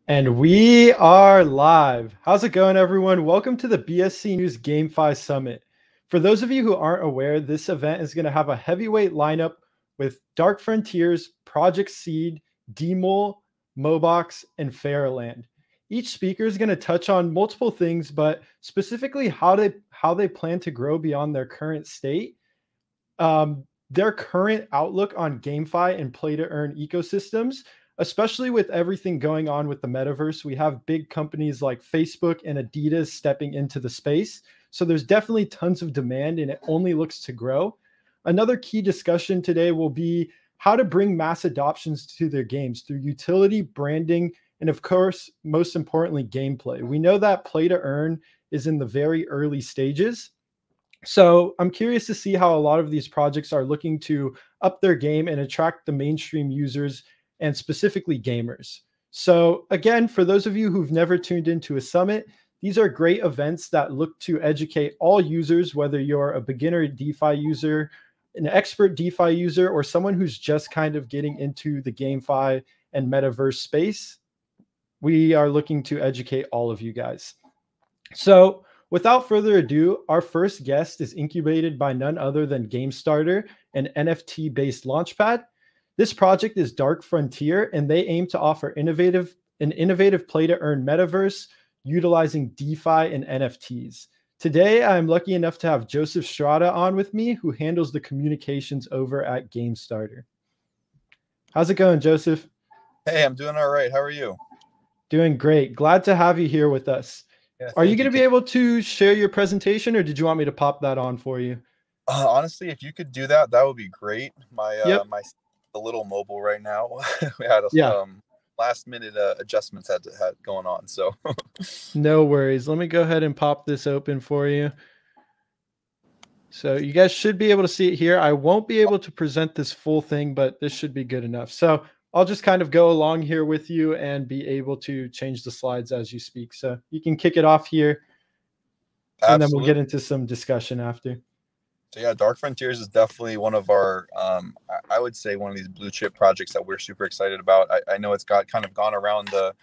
And we are live. How's it going, everyone? Welcome to the BSC News GameFi Summit. For those of you who aren't aware, this event is going to have a heavyweight lineup with Dark Frontiers, Project Seed, DeMole, MOBOX, and Faraland. Each speaker is going to touch on multiple things, but specifically how they plan to grow beyond their current state, their current outlook on GameFi and play-to-earn ecosystems, especially with everything going on with the metaverse. We have big companies like Facebook and Adidas stepping into the space. So there's definitely tons of demand and it only looks to grow. Another key discussion today will be how to bring mass adoptions to their games through utility, branding, and of course, most importantly, gameplay. We know that play to earn is in the very early stages. So I'm curious to see how a lot of these projects are looking to up their game and attract the mainstream users and specifically gamers. So again, for those of you who've never tuned into a summit, these are great events that look to educate all users, whether you're a beginner DeFi user, an expert DeFi user, or someone who's just kind of getting into the GameFi and metaverse space. We are looking to educate all of you guys. So without further ado, our first guest is incubated by none other than GameStarter, an NFT-based launchpad. This project is Dark Frontier, and they aim to offer an innovative play-to-earn metaverse utilizing DeFi and NFTs. Today, I'm lucky enough to have Joseph Strada on with me, who handles the communications over at GameStarter. How's it going, Joseph? Hey, I'm doing all right. How are you? Doing great. Glad to have you here with us. Yeah, Are you thank going you. to be able to share your presentation, or did you want me to pop that on for you? Honestly, if you could do that, that would be great. Yep. My a little mobile right now. We had Yeah. last minute adjustments had going on. So No worries. Let me go ahead and pop this open for you. So you guys should be able to see it here. I won't be able to present this full thing, but this should be good enough. So I'll just kind of go along here with you and be able to change the slides as you speak. So you can kick it off here, and then we'll absolutely. get into some discussion after. So yeah, Dark Frontiers is definitely one of our I would say one of these blue chip projects that we're super excited about. I know it's got kind of gone around the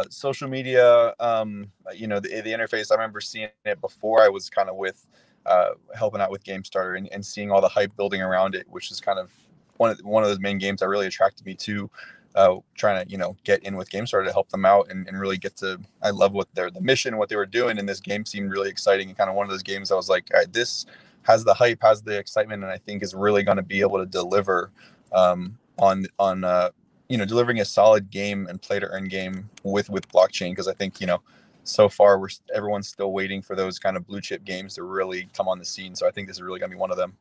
social media, the interface. I remember seeing it before I was kind of with helping out with GameStarter and seeing all the hype building around it, which is kind of one of those main games that really attracted me to trying to get in with GameStarter to help them out and really get to. I love what the mission, what they were doing, and this game seemed really exciting and kind of one of those games I was like, all right, this has the hype, has the excitement, and I think is really going to be able to deliver on delivering a solid game and play to earn game with blockchain, because I think so far everyone's still waiting for those kind of blue chip games to really come on the scene. So I think this is really going to be one of them.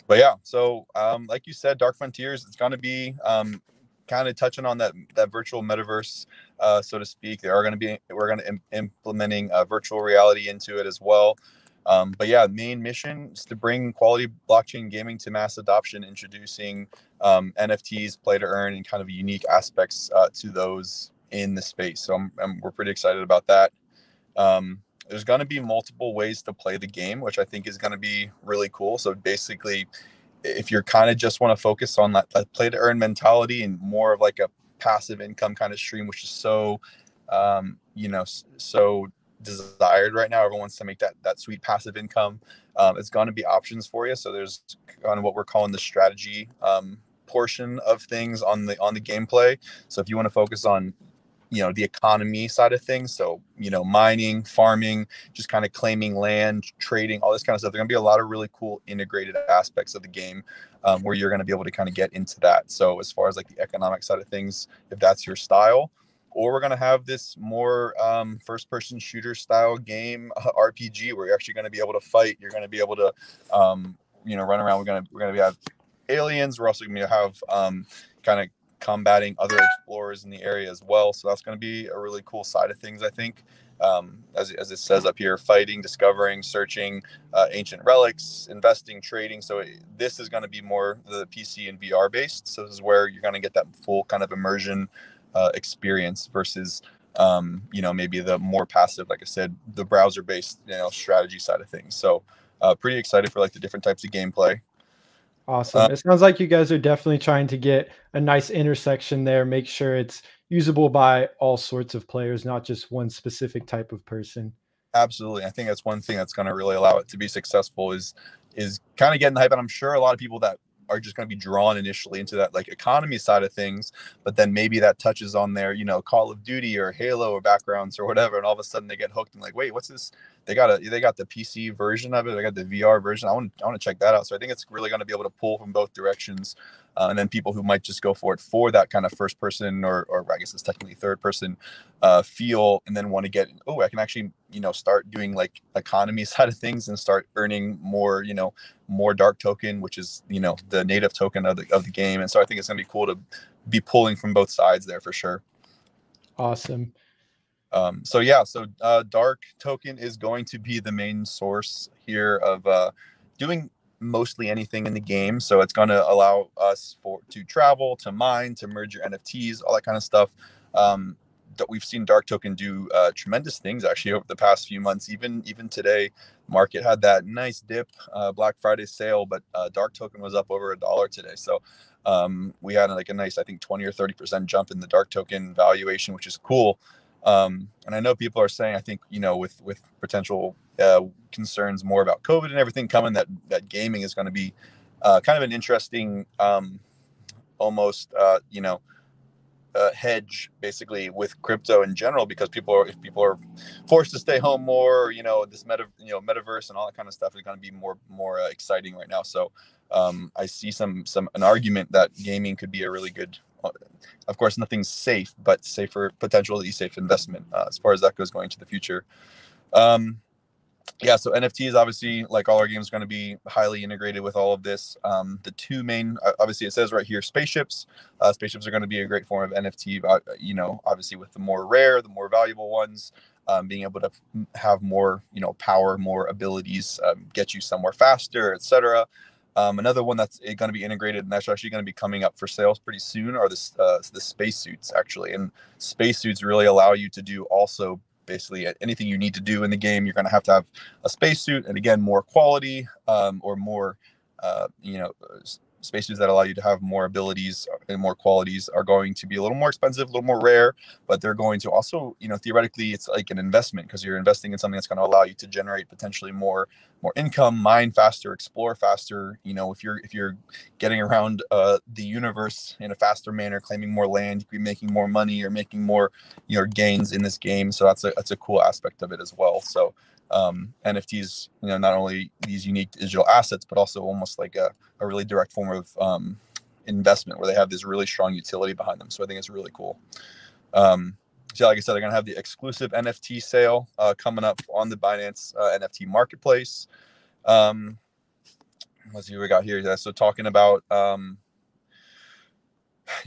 But yeah, so like you said, Dark Frontiers, it's going to be kind of touching on that virtual metaverse, so to speak. We're going to implementing virtual reality into it as well. But yeah, main mission is to bring quality blockchain gaming to mass adoption, introducing NFTs, play to earn, and kind of unique aspects to those in the space. So we're pretty excited about that. There's going to be multiple ways to play the game, which I think is going to be really cool. So basically, if you're kind of just want to focus on that play to earn mentality and more of like a passive income kind of stream, which is so desired right now. Everyone wants to make that sweet passive income. It's going to be options for you. So there's kind of what we're calling the strategy portion of things on the gameplay. So if you want to focus on the economy side of things, so mining, farming, just kind of claiming land, trading, all this kind of stuff, there's going to be a lot of really cool integrated aspects of the game where you're going to be able to kind of get into that. So as far as like the economic side of things, if that's your style, or we're going to have this more first-person shooter style game, RPG, where you're actually going to be able to fight. You're going to be able to, run around. We're going to have aliens. We're also going to have kind of combating other explorers in the area as well. So that's going to be a really cool side of things, I think. As it says up here, fighting, discovering, searching ancient relics, investing, trading. So this is going to be more the PC and VR based. So this is where you're going to get that full kind of immersion experience versus maybe the more passive, like I said, the browser based strategy side of things. So pretty excited for like the different types of gameplay. Awesome. It sounds like you guys are definitely trying to get a nice intersection there, make sure it's usable by all sorts of players, not just one specific type of person. Absolutely. I think that's one thing that's going to really allow it to be successful is kind of getting the hype. And I'm sure a lot of people that are just going to be drawn initially into that like economy side of things, but then maybe that touches on their, Call of Duty or Halo or backgrounds or whatever, and all of a sudden they get hooked and like, wait, what's this? They got the PC version of it. They got the VR version. I want to check that out. So I think it's really going to be able to pull from both directions. And then people who might just go for it for that kind of first person or I guess it's technically third person feel, and then want to get, oh, I can actually, start doing like economy side of things and start earning more, more dark token, which is, the native token of the game. And so I think it's going to be cool to be pulling from both sides there for sure. Awesome. So dark token is going to be the main source here of doing mostly anything in the game. So it's going to allow us to travel, to mine, to merge your NFTs, all that kind of stuff. That we've seen dark token do tremendous things actually over the past few months. Even today, market had that nice dip, Black Friday sale, but dark token was up over $1 today. So we had like a nice, I think 20 or 30% jump in the dark token valuation, which is cool. And I know people are saying, I think, with potential concerns more about COVID and everything coming, that gaming is going to be kind of an interesting, almost, hedge basically with crypto in general, because if people are forced to stay home more, this metaverse and all that kind of stuff is going to be more exciting right now. So I see an argument that gaming could be a really good, of course nothing's safe, but potentially safe investment as far as that goes going to the future. So NFTs, obviously, like all our games, are going to be highly integrated with all of this. The two main, obviously, it says right here, spaceships. Spaceships are going to be a great form of NFT. Obviously, with the more rare, the more valuable ones, being able to have more, power, more abilities, get you somewhere faster, etc. Another one that's going to be integrated, and that's actually going to be coming up for sales pretty soon, are the spacesuits, actually. And spacesuits really allow you to do also basically anything you need to do in the game. You're going to have a spacesuit, and again, more quality, or more, spacesuits that allow you to have more abilities and more qualities are going to be a little more expensive, a little more rare, but they're going to also, theoretically, it's like an investment, because you're investing in something that's going to allow you to generate potentially more income, mine faster, explore faster. If you're getting around the universe in a faster manner, claiming more land, you could be making more money or making more, gains in this game. So that's a cool aspect of it as well. So NFTs, not only these unique digital assets, but also almost like a really direct form of investment, where they have this really strong utility behind them. So I think it's really cool. So like I said, they're going to have the exclusive NFT sale coming up on the Binance NFT marketplace. Let's see what we got here. So talking about, there's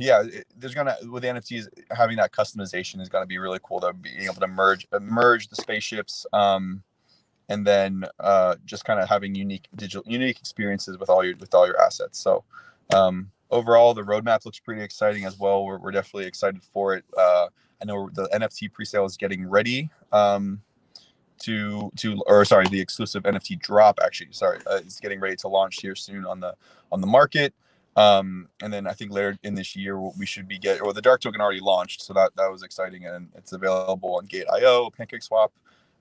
with the NFTs, having that customization is going to be really cool. They're being able to merge the spaceships, and then just kind of having unique experiences with all your assets. So overall, the roadmap looks pretty exciting as well. We're definitely excited for it. I know the NFT presale is getting ready. The exclusive NFT drop is getting ready to launch here soon on the market. And then I think later in this year we should be the dark token already launched, so that was exciting, and it's available on Gate.io, PancakeSwap,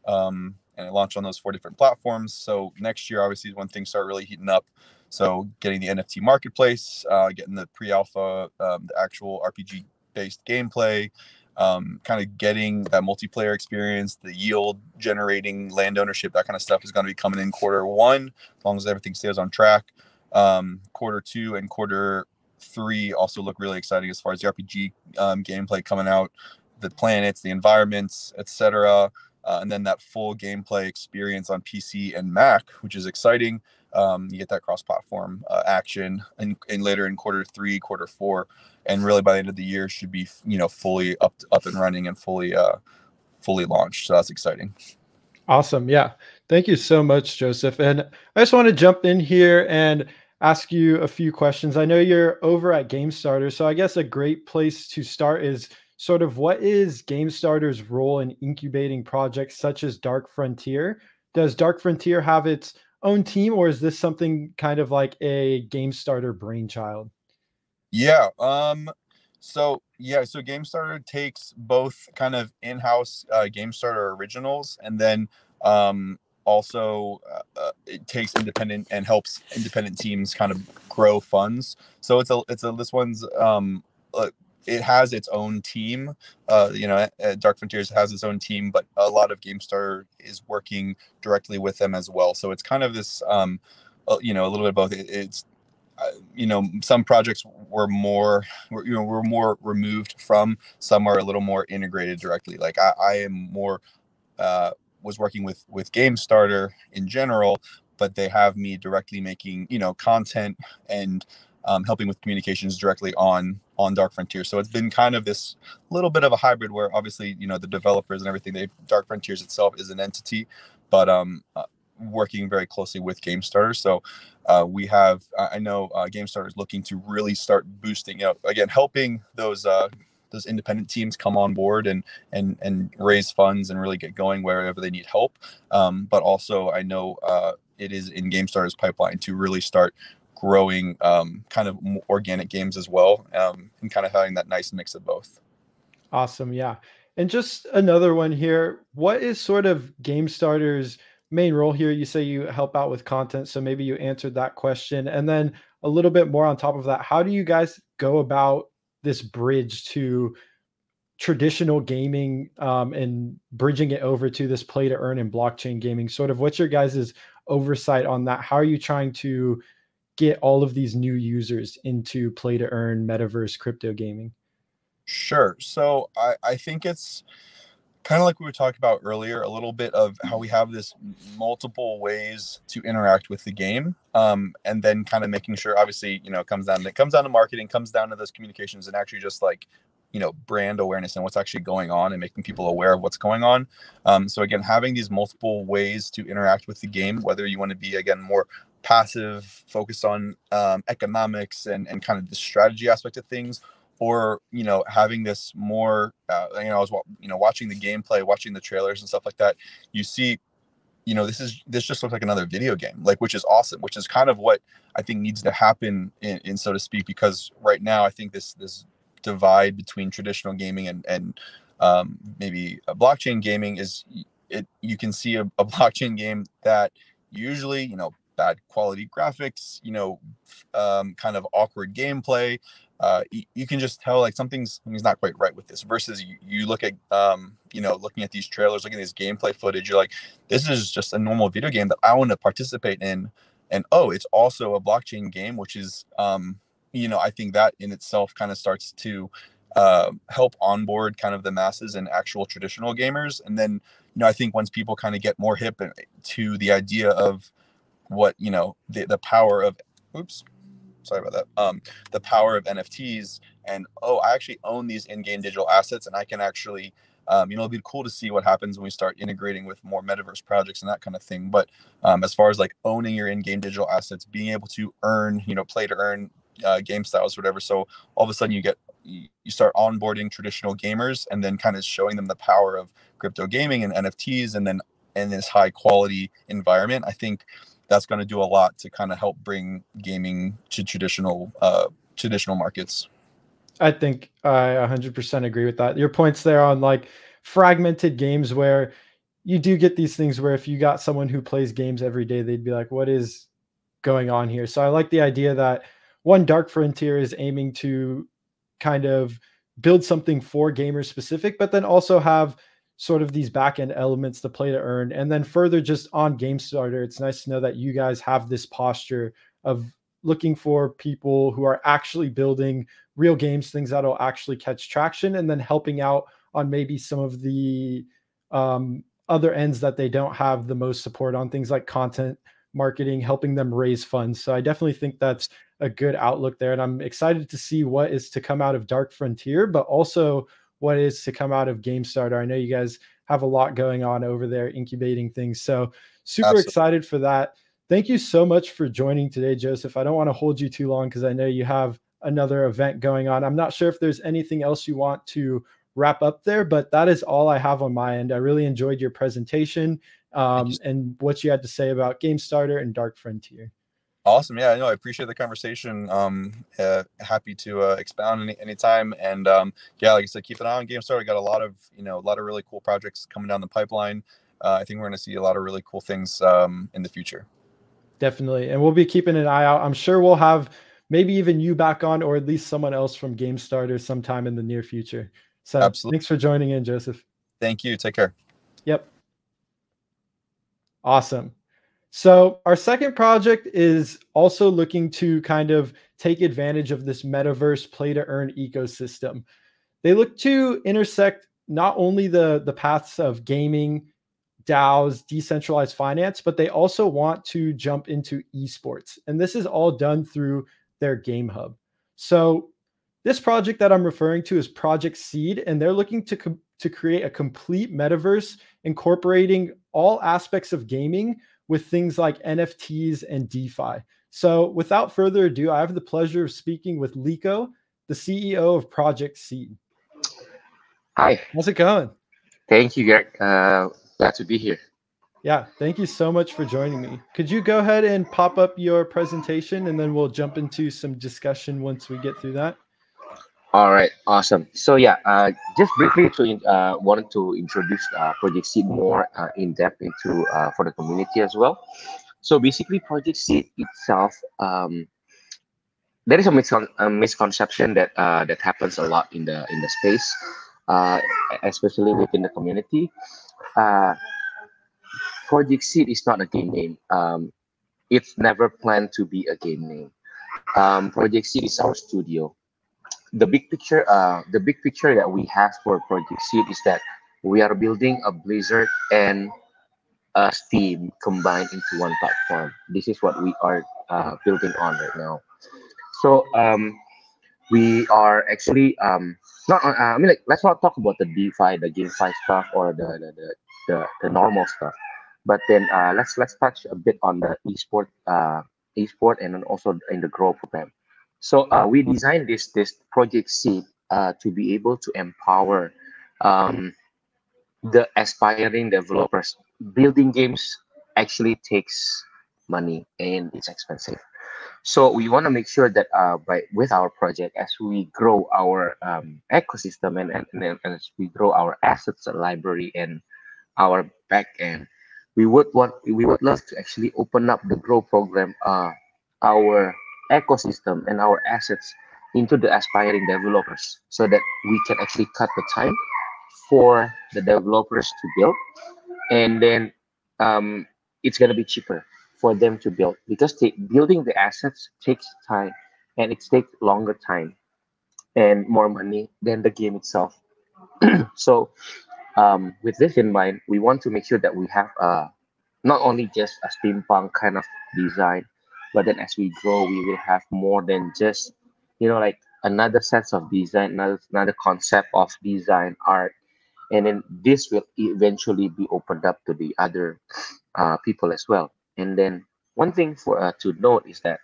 and it launched on those 4 different platforms. So next year, obviously, is when things start really heating up. So getting the NFT marketplace, getting the pre-alpha, the actual RPG-based gameplay, kind of getting that multiplayer experience, the yield generating, land ownership, that kind of stuff is going to be coming in Q1, as long as everything stays on track. Q2 and Q3 also look really exciting as far as the RPG gameplay coming out, the planets, the environments, etc. And then that full gameplay experience on PC and Mac, which is exciting. You get that cross-platform action, and later in Q3, Q4, and really by the end of the year should be fully up and running and fully launched. So that's exciting. Awesome. Yeah. Thank you so much, Joseph. And I just want to jump in here and ask you a few questions. I know you're over at GameStarter, so I guess a great place to start is sort of, what is GameStarter's role in incubating projects such as Dark Frontier? Does Dark Frontier have its own team, or is this something kind of like a GameStarter brainchild? Yeah. So GameStarter takes both kind of in-house GameStarter originals, and then also it takes independent and helps independent teams kind of grow funds. So this one's uh, it has its own team. Dark Frontiers has its own team, but a lot of GameStarter is working directly with them as well. So it's kind of this a little bit of both. It's some projects were more removed from, some are a little more integrated directly. Like I am more was working with Game Starter in general, but they have me directly making content and helping with communications directly on Dark Frontier. So it's been kind of this little bit of a hybrid where obviously the developers and everything, Dark Frontiers itself is an entity, but working very closely with Game Starter. So I know Game Starter is looking to really start boosting again, helping those independent teams come on board and raise funds and really get going wherever they need help. But also I know it is in Game Starter's pipeline to really start growing kind of organic games as well, and kind of having that nice mix of both. Awesome. Yeah. And just another one here. What is sort of Game Starter's main role here? You say you help out with content, so maybe you answered that question. And then a little bit more on top of that, how do you guys go about this bridge to traditional gaming, and bridging it over to this play to earn and blockchain gaming? Sort of what's your guys' oversight on that? How are you trying to get all of these new users into play to earn metaverse crypto gaming? Sure. So I think it's kind of like we were talking about earlier, a little bit of how we have this multiple ways to interact with the game, and then kind of making sure, obviously, it comes down to marketing, comes down to those communications, and actually just like brand awareness and what's actually going on and making people aware of what's going on. So again, having these multiple ways to interact with the game, whether you want to be again more passive, focused on economics and kind of the strategy aspect of things, or having this more I was watching the gameplay, watching the trailers and stuff like that, you see this just looks like another video game, like, which is awesome, which is kind of what I think needs to happen in so to speak, because right now I think this divide between traditional gaming and maybe a blockchain gaming is you can see a blockchain game that usually bad quality graphics, kind of awkward gameplay. You can just tell like something's not quite right with this, versus you look at looking at these trailers, looking at this gameplay footage, you're like, this is just a normal video game that I want to participate in. And it's also a blockchain game, which is I think that in itself kind of starts to help onboard kind of the masses and actual traditional gamers. And then I think once people kind of get more hip to the idea of what the power of sorry about that, the power of NFTs, and I actually own these in-game digital assets, and I can actually it'll be cool to see what happens when we start integrating with more metaverse projects and that kind of thing. But as far as like owning your in-game digital assets, being able to earn play to earn game styles, whatever, so all of a sudden you start onboarding traditional gamers and then kind of showing them the power of crypto gaming and NFTs, and then in this high quality environment, I think that's going to do a lot to kind of help bring gaming to traditional markets. I think I 100% agree with that. Your points there on like fragmented games, where you do get these things where if you got someone who plays games every day, they'd be like, what is going on here? So I like the idea that one, Dark Frontier is aiming to kind of build something for gamers specific, but then also have sort of these back end elements to play to earn. And then further, just on Game Starter, it's nice to know that you guys have this posture of looking for people who are actually building real games, things that'll actually catch traction, and then helping out on maybe some of the other ends that they don't have the most support on, things like content marketing, helping them raise funds. So I definitely think that's a good outlook there. And I'm excited to see what is to come out of Dark Frontier, but also what is to come out of Game Starter. I know you guys have a lot going on over there incubating things. So super Absolutely. Excited for that. Thank you so much for joining today, Joseph. I don't want to hold you too long because I know you have another event going on. I'm not sure if there's anything else you want to wrap up there, but that is all I have on my end. I really enjoyed your presentation. and what you had to say about GameStarter and Dark Frontier. Awesome. Yeah, I appreciate the conversation. Happy to expound anytime. And yeah, like I said, keep an eye on GameStar. We got a lot of really cool projects coming down the pipeline. I think we're going to see a lot of really cool things in the future. Definitely. And we'll be keeping an eye out. I'm sure we'll have maybe even you back on, or at least someone else from GameStarter sometime in the near future. So Absolutely. Thanks for joining in, Joseph. Thank you. Take care. Yep. Awesome. So our second project is also looking to kind of take advantage of this metaverse play-to-earn ecosystem. They look to intersect not only the paths of gaming, DAOs, decentralized finance, but they also want to jump into esports. And this is all done through their Game Hub. So this project that I'm referring to is Project Seed, and they're looking to create a complete metaverse incorporating all aspects of gaming with things like NFTs and DeFi. So without further ado, I have the pleasure of speaking with Liko, the CEO of Project Seed. Hi. How's it going? Thank you, Greg. Glad to be here. Yeah, thank you so much for joining me. Could you go ahead and pop up your presentation, and then we'll jump into some discussion once we get through that? All right, awesome. So yeah, just briefly wanted to introduce Project Seed more in depth into for the community as well. So basically, Project Seed itself, there is a misconception that happens a lot in the space, especially within the community. Project Seed is not a game name. It's never planned to be a game name. Project Seed is our studio. The big picture that we have for Project Seed is that we are building a Blizzard and a Steam combined into one platform. This is what we are building on right now. So we are actually not. I mean, like, let's not talk about the DeFi, the GameFi stuff, or the normal stuff. But then let's touch a bit on the esport, and then also in the Grow program. So we designed this Project Seed to be able to empower the aspiring developers. Building games actually takes money and it's expensive. So we want to make sure that with our project, as we grow our ecosystem and as we grow our assets and library and our back end, we would love to actually open up the Grow program, our ecosystem and our assets into the aspiring developers, so that we can actually cut the time for the developers to build, and then it's going to be cheaper for them to build, because building the assets takes time, and it takes longer time and more money than the game itself. So with this in mind, we want to make sure that we have not only just a steampunk kind of design, but then as we grow, we will have more than just, like another sense of design, another concept of design art, and then this will eventually be opened up to the other people as well. And then one thing for to note is that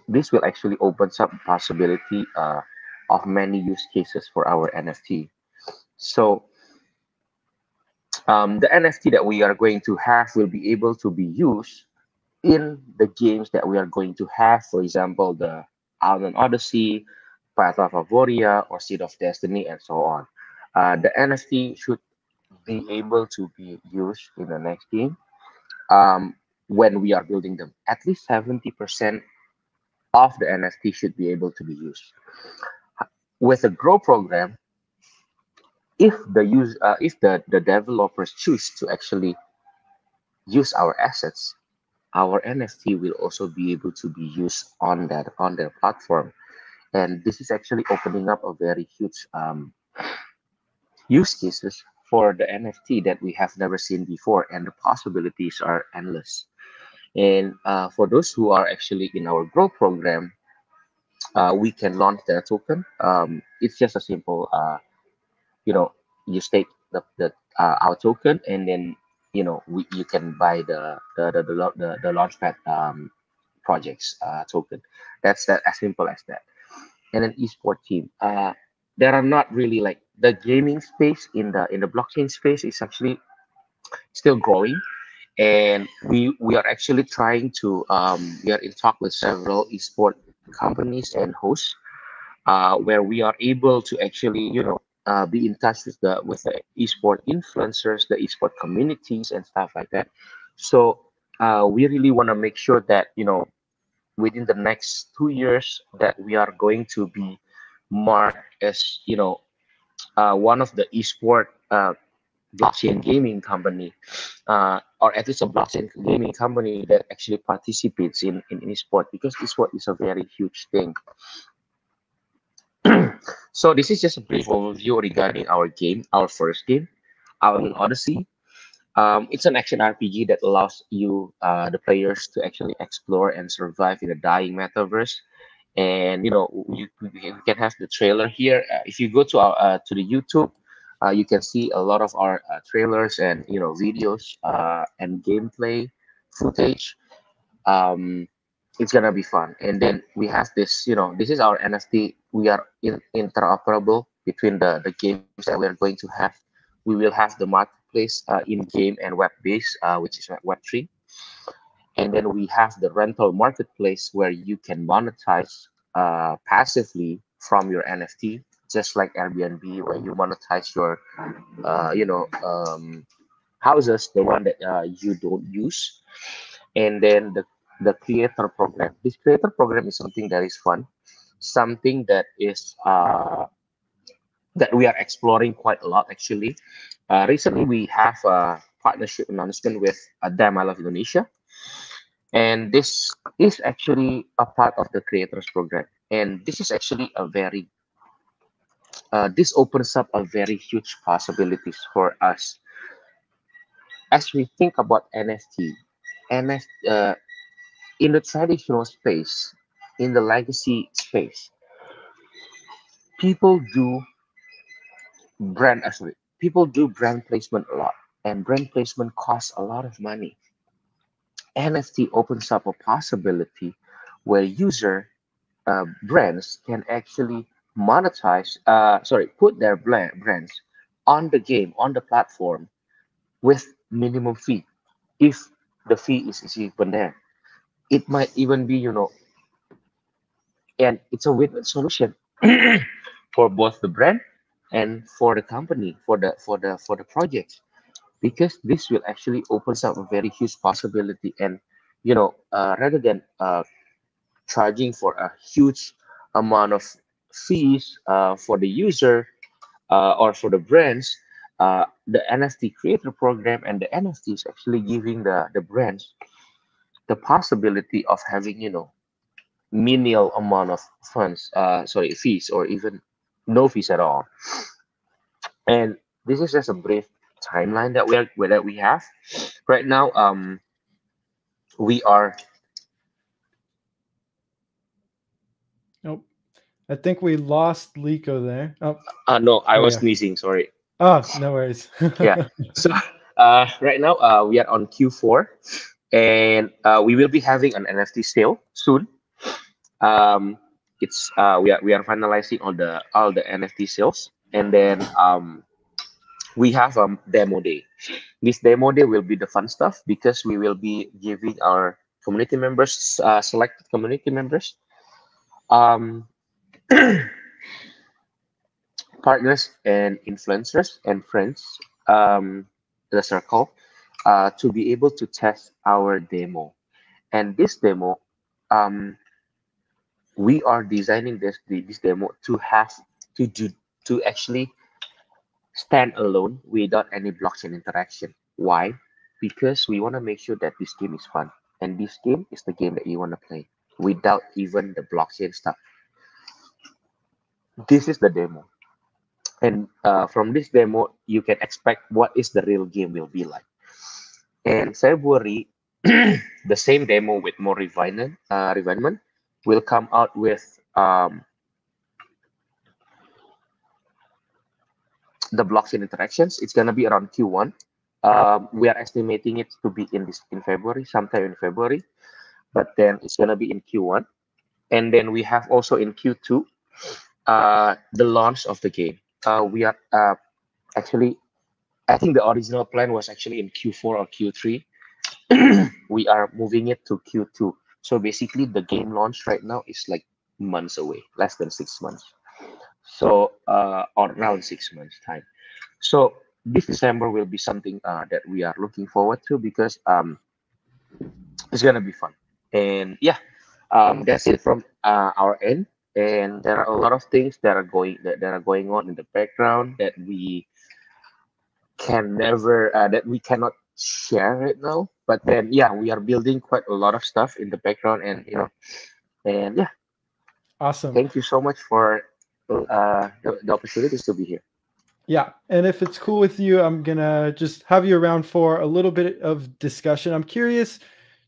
this will actually opens up possibility of many use cases for our NFT. So the NFT that we are going to have will be able to be used in the games that we are going to have. For example, the Alien Odyssey, Path of Avoria, or Seed of Destiny, and so on. The NFT should be able to be used in the next game when we are building them. At least 70% of the NFT should be able to be used. With a Grow program, if the developers choose to actually use our assets, our NFT will also be able to be used on their platform, and this is actually opening up a very huge use cases for the NFT that we have never seen before, and the possibilities are endless. And for those who are actually in our Grow program, we can launch their token. It's just a simple, you stake our token, and then you can buy the launchpad projects token. That's that, as simple as that. And an esport team. There are not really, like, the gaming space in the blockchain space is actually still growing, and we are actually trying to we are in talk with several esport companies and hosts, where we are able to actually be in touch with the esport influencers, the esport communities and stuff like that. So we really want to make sure that within the next 2 years that we are going to be marked as one of the esport blockchain gaming company, or at least a blockchain gaming company that actually participates in esport, because esport is a very huge thing. So this is just a brief overview regarding our game, our first game, Alien Odyssey. It's an action RPG that allows you, the players, to actually explore and survive in a dying metaverse. And you can have the trailer here. If you go to our to the YouTube, you can see a lot of our trailers and videos and gameplay footage. um, it's gonna be fun. And then we have this, this is our NFT. We are interoperable between the games that we are going to have. We will have the marketplace in game and web based, which is Web3. And then we have the rental marketplace where you can monetize passively from your NFT, just like Airbnb, where you monetize your, houses, the one that you don't use. And then the creator program. This creator program is something that is fun, something that is that we are exploring quite a lot actually. Recently, we have a partnership announcement with Damn I Love Indonesia, and this is actually a part of the creators program. And this is actually a very this opens up a very huge possibilities for us as we think about NFT. In the traditional space, in the legacy space, people do people do brand placement a lot, and brand placement costs a lot of money. NFT opens up a possibility where brands can actually put their brands on the game, on the platform, with minimum fee. If the fee is even there, it might even be, and it's a win-win solution for both the brand and for the company, for the project, because this will actually opens up a very huge possibility. And rather than charging for a huge amount of fees for the user, or for the brands, the NFT creator program and the NFT is actually giving the brands the possibility of having menial amount of fees, or even no fees at all. And this is just a brief timeline that we have right now. We are Nope. I think we lost Lico there. Oh, no, I there we was go. sneezing, sorry. Oh, no worries. Yeah. So right now we are on Q4, and we will be having an NFT sale soon. Um, it's we are finalizing all the NFT sales, and then we have a demo day. This demo day will be the fun stuff, because we will be giving our community members, selected community members, um, partners and influencers and friends, the circle, to be able to test our demo. And this demo, um, we are designing this demo to have to do to actually stand alone without any blockchain interaction. Why? Because we want to make sure that this game is fun, and this game is the game that you want to play without even the blockchain stuff. This is the demo, and from this demo, you can expect what is the real game will be like. And February, the same demo with more refinement will come out with the blockchain interactions. It's gonna be around Q1. We are estimating it to be in February, sometime in February, but then it's gonna be in Q1. And then we have also in Q2 the launch of the game. We are actually I think the original plan was actually in Q4 or Q3. We are moving it to Q2. So basically, the game launch right now is like months away, less than 6 months. So, or around 6 months time. So this December will be something that we are looking forward to because it's gonna be fun. And yeah, that's it from our end. And there are a lot of things that are going on in the background that we can never that we cannot share right now. But then yeah, we are building quite a lot of stuff in the background, and and yeah, Awesome. thank you so much for the opportunities to be here. Yeah, and if it's cool with you, I'm gonna just have you around for a little bit of discussion. I'm curious,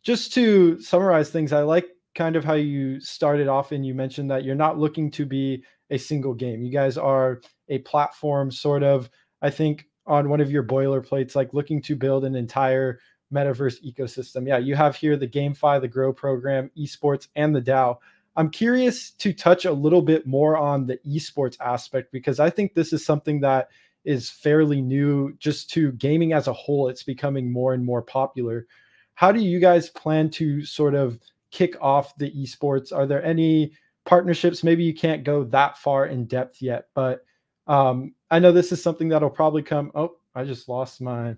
just to summarize things, I like kind of how you started off and you mentioned that you're not looking to be a single game. You guys are a platform sort of, I think on one of your boilerplates, like looking to build an entire metaverse ecosystem. Yeah, you have here the GameFi, the Grow program, esports, and the DAO. I'm curious to touch a little bit more on the esports aspect because I think this is something that is fairly new just to gaming as a whole. It's becoming more and more popular. How do you guys plan to sort of kick off the esports? Are there any partnerships? Maybe you can't go that far in depth yet, but I know this is something that'll probably come. Oh, I just lost my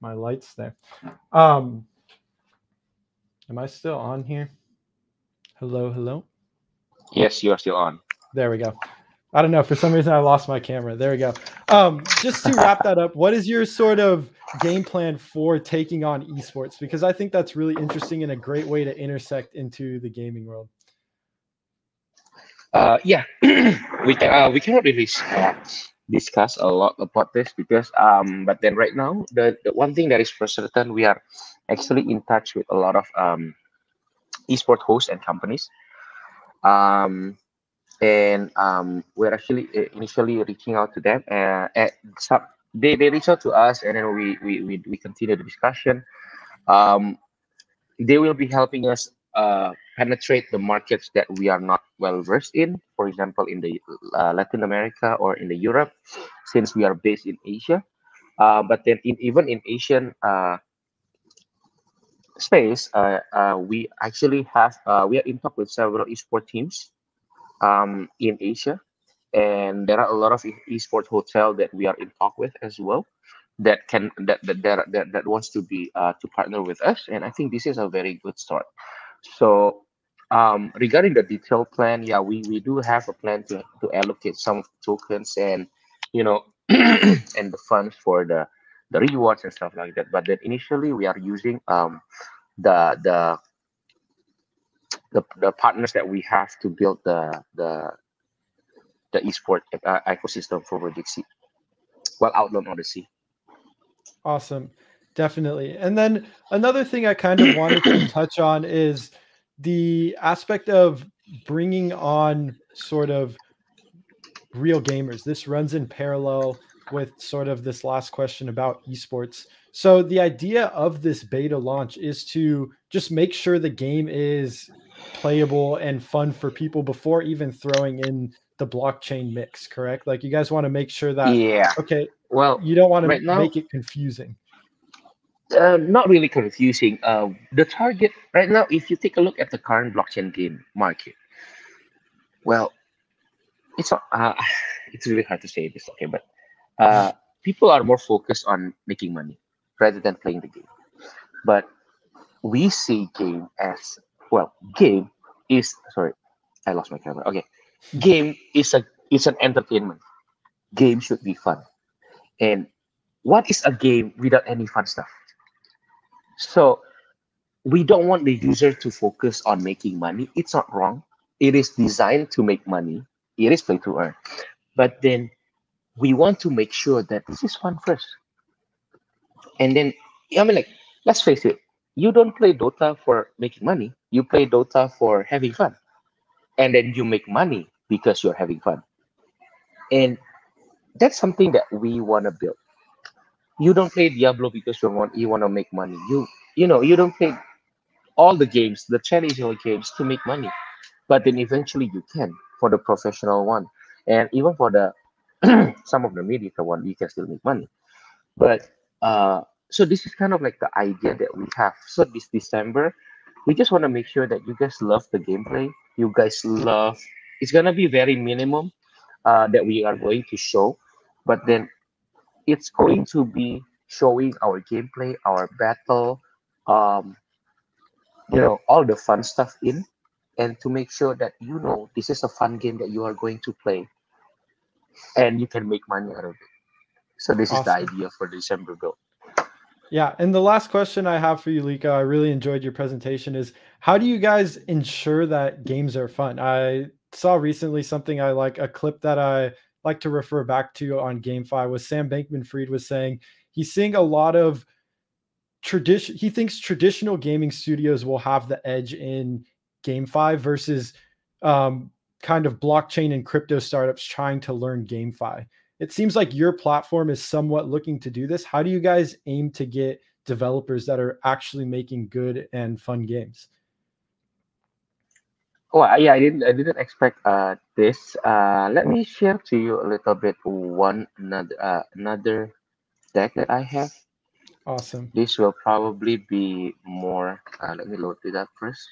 lights there. Am I still on here? Hello, hello. Yes, you are still on. There we go. I don't know. For some reason, I lost my camera. There we go. Just to wrap that up, what is your sort of game plan for taking on esports? Because I think that's really interesting and a great way to intersect into the gaming world. Yeah, we cannot really discuss a lot about this because but then right now the one thing that is for certain, we are actually in touch with a lot of esport hosts and companies. Um, and we're actually initially reaching out to them. At some, they reach out to us, and then we continue the discussion. Um, they will be helping us penetrate the markets that we are not well versed in. For example, in the Latin America or in the Europe, since we are based in Asia. But then even in Asian space, we actually have we are in talk with several esport teams in Asia, and there are a lot of esports hotel that we are in talk with as well that can that wants to be to partner with us, and I think this is a very good start. So regarding the detailed plan, yeah, we do have a plan to allocate some tokens and and the funds for the rewards and stuff like that. But then initially we are using the the the partners that we have to build the esport ecosystem for Project C, well, Outland Odyssey. Awesome. Definitely. And then another thing I kind of wanted to touch on is the aspect of bringing on sort of real gamers. This runs in parallel with sort of this last question about esports. So the idea of this beta launch is to just make sure the game is playable and fun for people before even throwing in the blockchain mix, correct? Like you guys want to make sure that, Yeah. okay, Well, you don't want to right now, make it confusing. not really confusing. The target right now, if you take a look at the current blockchain game market, well, it's not. It's really hard to say this, okay, but people are more focused on making money rather than playing the game. But we see game as well. Game is sorry, I lost my camera. Okay, game is an entertainment. Game should be fun. And what is a game without any fun stuff? So we don't want the user to focus on making money. It's not wrong. It is designed to make money. It is play to earn. But then we want to make sure that this is fun first. And then, I mean, like, let's face it, you don't play Dota for making money. You play Dota for having fun. And then you make money because you're having fun. And that's something that we want to build. You don't play Diablo because you want to make money. You don't play all the games, the traditional games, to make money. But then eventually you can for the professional one, and even for the Some of the mediocre one, you can still make money. But so this is kind of like the idea that we have. So this December, we just want to make sure that you guys love the gameplay. You guys love. It's gonna be very minimum that we are going to show, but then it's going to be showing our gameplay, our battle, um, all the fun stuff in, and to make sure that this is a fun game that you are going to play and you can make money out of it. So this is the Awesome. idea for December build. Yeah, and the last question I have for you, Lika, I really enjoyed your presentation, is how do you guys ensure that games are fun? I saw recently something I like, a clip that I like to refer back to on GameFi was Sam Bankman-Fried was saying he's seeing a lot of tradition. He thinks traditional gaming studios will have the edge in GameFi versus kind of blockchain and crypto startups trying to learn GameFi. It seems like your platform is somewhat looking to do this. How do you guys aim to get developers that are actually making good and fun games? Oh yeah, I didn't expect this. Let me share to you a little bit another deck that I have. Awesome. This will probably be more. Let me load it up first.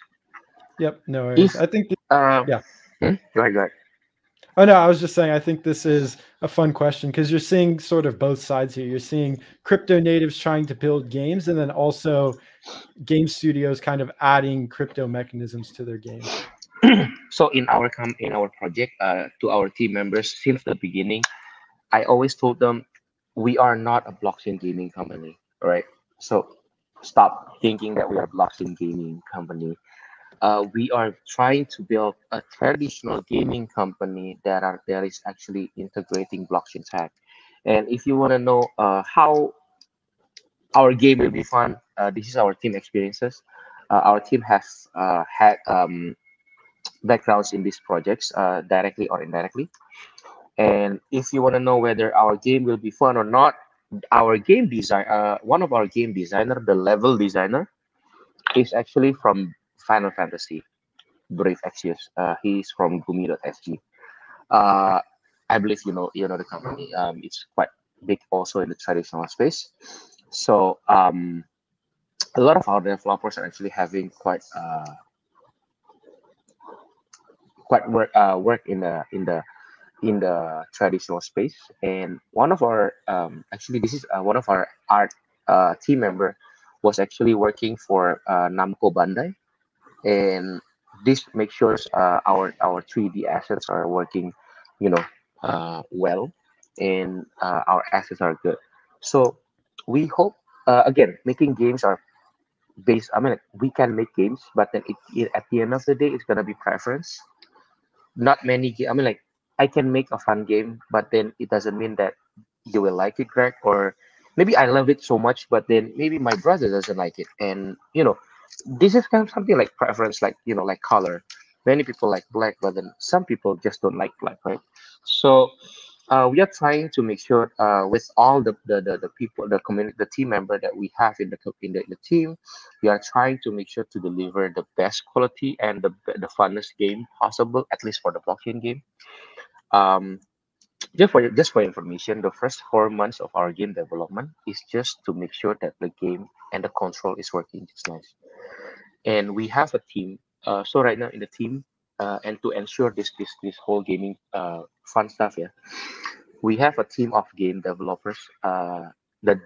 Yep, no worries. If I think, yeah. Go ahead, go ahead. Oh, no, I was just saying, I think this is a fun question because you're seeing sort of both sides here. You're seeing crypto natives trying to build games and then also game studios kind of adding crypto mechanisms to their games. So in our project, to our team members since the beginning, I always told them we are not a blockchain gaming company, right? So stop thinking that we are a blockchain gaming company. We are trying to build a traditional gaming company that is actually integrating blockchain tech. And if you want to know how our game will be fun, this is our team experiences. Our team has had backgrounds in these projects, directly or indirectly. And if you want to know whether our game will be fun or not, one of our game designer, the level designer, is actually from Final Fantasy Brave Exvius. He's from Gumi.sg. Uh, I believe you know the company. It's quite big also in the traditional space. So a lot of our developers are actually having quite work in the traditional space. And one of our actually this is one of our art team member was actually working for Namco Bandai, and this makes sure our 3D assets are working, well, and our assets are good. So we hope, again, making games are based. I mean, like, we can make games, but then at the end of the day, it's gonna be preference. Not many. I mean, like, I can make a fun game, but then it doesn't mean that you will like it, Greg. Or maybe I love it so much, but then maybe my brother doesn't like it, and this is kind of something like preference, like like color. Many people like black, but then some people just don't like black, right? So we are trying to make sure, with all the people, the community, the team member that we have in the team, we are trying to make sure to deliver the best quality and the funnest game possible, at least for the blockchain game. Um, just for information, the first 4 months of our game development is just to make sure that the game and the control is working just nice. And we have a team. So right now in the team, and to ensure this whole gaming fun stuff, yeah, we have a team of game developers, the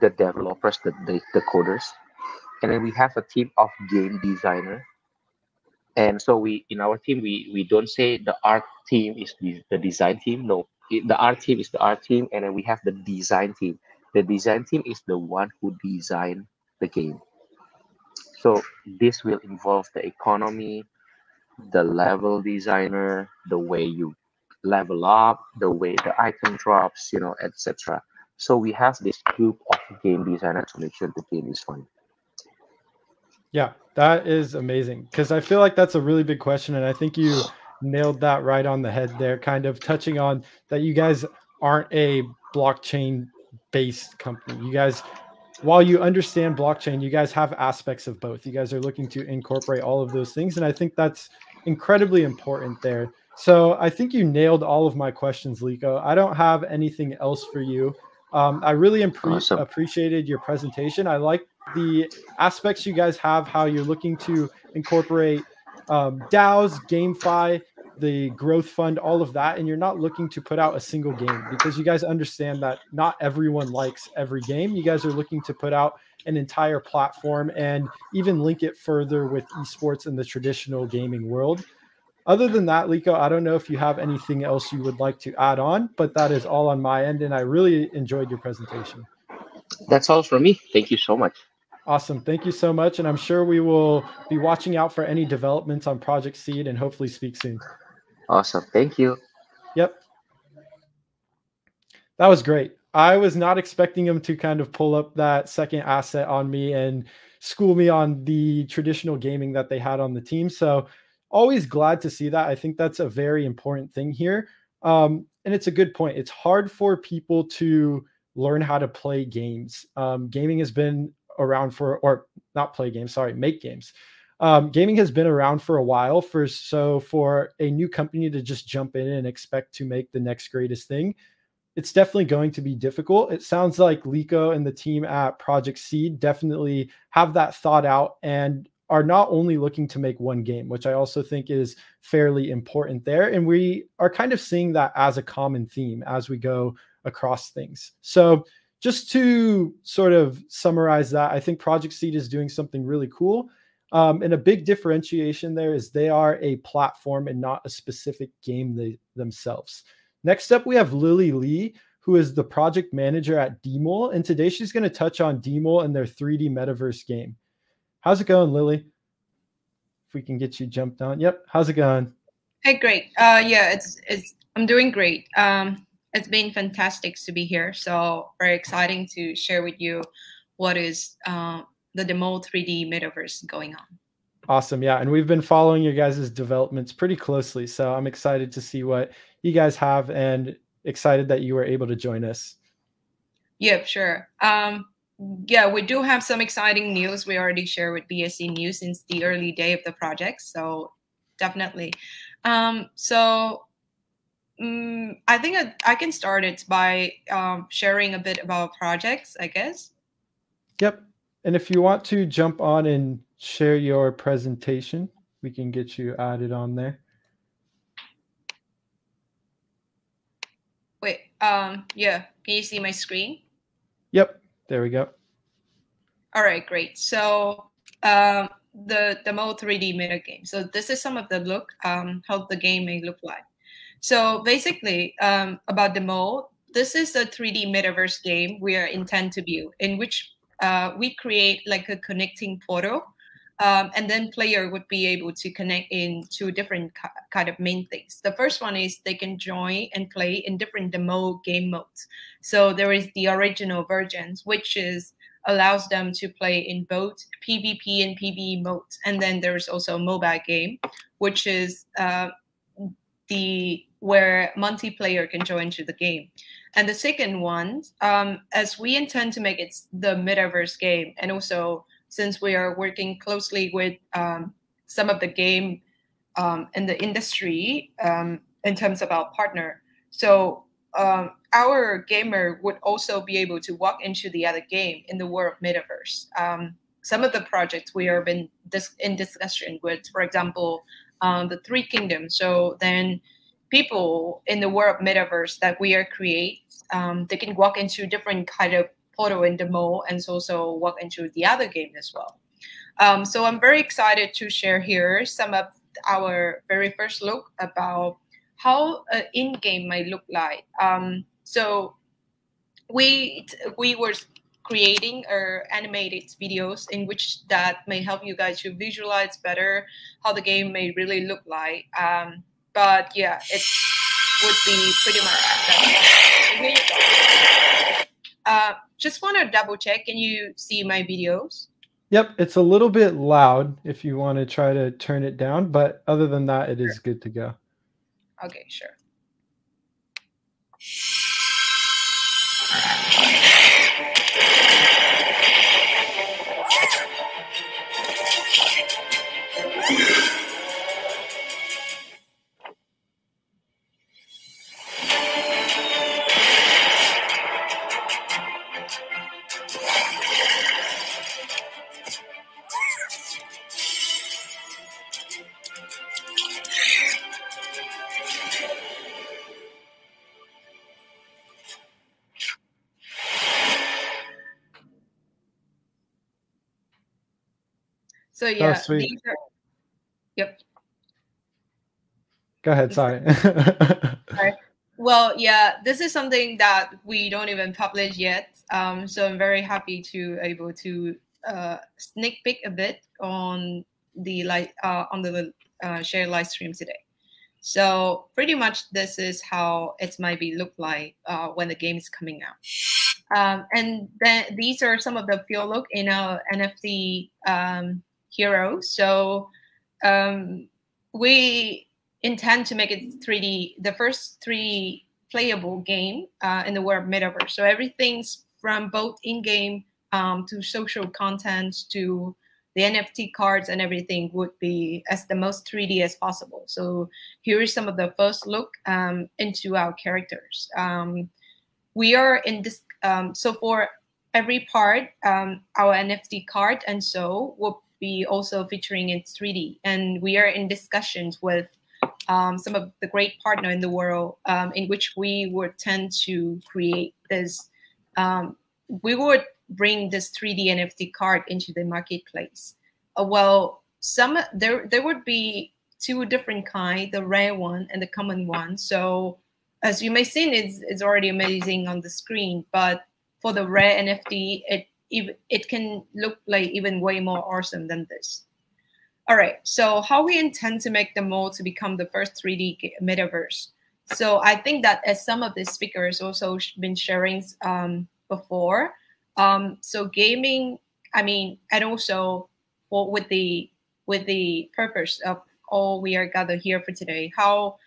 developers, the coders, and then we have a team of game designer. And so we in our team, we don't say the art team is the design team. No, the art team is the art team, and then we have the design team. The design team is the one who designed the game. So this will involve the economy, the level designer, the way you level up, the way the item drops, etc. So we have this group of game designer to make sure the game is fun. Yeah, that is amazing because I feel like that's a really big question. And I think you nailed that right on the head there, kind of touching on that you guys aren't a blockchain based company. You guys, while you understand blockchain, you guys have aspects of both. You guys are looking to incorporate all of those things. And I think that's incredibly important there So I think you nailed all of my questions, Liko. I don't have anything else for you. I really Awesome. appreciated your presentation. I like the aspects you guys have, how you're looking to incorporate DAOs, GameFi, the growth fund, all of that. And you're not looking to put out a single game because you guys understand that not everyone likes every game. You guys are looking to put out an entire platform and even link it further with esports in the traditional gaming world. Other than that, Liko, I don't know if you have anything else you would like to add on, but that is all on my end. And I really enjoyed your presentation. That's all from me. Thank you so much. Awesome. Thank you so much. And I'm sure we will be watching out for any developments on Project Seed and hopefully speak soon. Awesome. Thank you. Yep. That was great. I was not expecting him to kind of pull up that second asset on me and school me on the traditional gaming that they had on the team. So always glad to see that. I think that's a very important thing here. And it's a good point. It's hard for people to learn how to play games. Gaming has been around for, or not play games, sorry, make games. Gaming has been around for a while. So for a new company to just jump in and expect to make the next greatest thing, it's definitely going to be difficult. It sounds like Liko and the team at Project Seed definitely have that thought out and are not only looking to make one game, which I also think is fairly important there. And we are kind of seeing that as a common theme as we go across things. So just to sort of summarize that, I think Project Seed is doing something really cool. And a big differentiation there is they are a platform and not a specific game themselves. Next up, we have Lily Lee, who is the project manager at DeMole. And today she's going to touch on DeMole and their 3D metaverse game. How's it going, Lily? If we can get you jumped on. Yep. How's it going? Hey, great. Yeah, I'm doing great. It's been fantastic to be here. So very exciting to share with you what is the DeMole 3D metaverse going on. Awesome. Yeah. And we've been following your guys' developments pretty closely. So I'm excited to see what you guys have and excited that you were able to join us. Yep, sure. Yeah, we do have some exciting news we already shared with BSC News since the early day of the project. So definitely. I think I can start it by sharing a bit about projects, I guess. Yep. And if you want to jump on and share your presentation, we can get you added on there. Wait, yeah, can you see my screen? Yep, there we go. All right, great. So the DeMole 3D meta game. So this is some of the look, how the game may look like. So basically, about DeMole, this is a 3D metaverse game we are intend to build, in which we create like a connecting portal, and then player would be able to connect in two different kind of main things. The first one is they can join and play in different DeMole game modes. So there is the original versions, which is allows them to play in both PvP and PvE modes. And then there's also a mobile game, which is where multiplayer can join to the game. And the second one, as we intend to make it the metaverse game, and also since we are working closely with some of the game in the industry in terms of our partner, so our gamer would also be able to walk into the other game in the world of metaverse. Some of the projects we are in discussion with, for example, the Three Kingdoms. So then people in the world of metaverse that we are create, they can walk into different kind of portal in DeMole and also walk into the other game as well. So I'm very excited to share here some of our very first look about how an in-game might look like. So we were creating animated videos in which that may help you guys to visualize better how the game may really look like. But yeah, it would be pretty much that. Here you go. Just want to double check. Can you see my videos? Yep, it's a little bit loud if you want to try to turn it down, but other than that, it is good to go. Okay, sure. So yeah, sweet. these are, yep. Go ahead. Sorry. Right. Well, yeah, this is something that we don't even publish yet. So I'm very happy to able to sneak peek a bit on the shared live stream today. So pretty much this is how it might be look like when the game is coming out. And then these are some of the field look in our NFT hero. So we intend to make it 3D, the first 3D playable game in the world metaverse. So everything's from both in-game to social content to the NFT cards and everything would be as the most 3D as possible. So here is some of the first look into our characters. We are in this, so for every part, our NFT card and so will be also featuring in 3D. And we are in discussions with some of the great partner in the world in which we would tend to create this. We would bring this 3D NFT card into the marketplace. Well, there would be two different kind, the rare one and the common one. So as you may see, it's already amazing on the screen. But for the rare NFT, it can look like even way more awesome than this. All right, so how we intend to make DeMole to become the first 3D metaverse. So I think that as some of the speakers also been sharing before, so gaming, I mean, and also with the purpose of all we are gathered here for today, how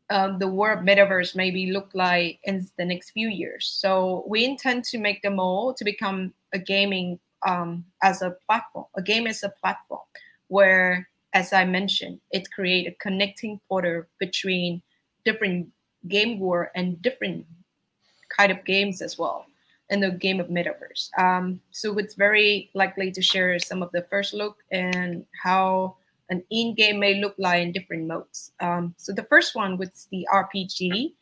the world metaverse maybe look like in the next few years. So we intend to make DeMole to become a gaming as a platform, a game as a platform, where, as I mentioned, it creates a connecting portal between different game world and different kind of games as well in the game of metaverse. So it's very likely to share some of the first look and how an in-game may look like in different modes. So the first one was the RPG,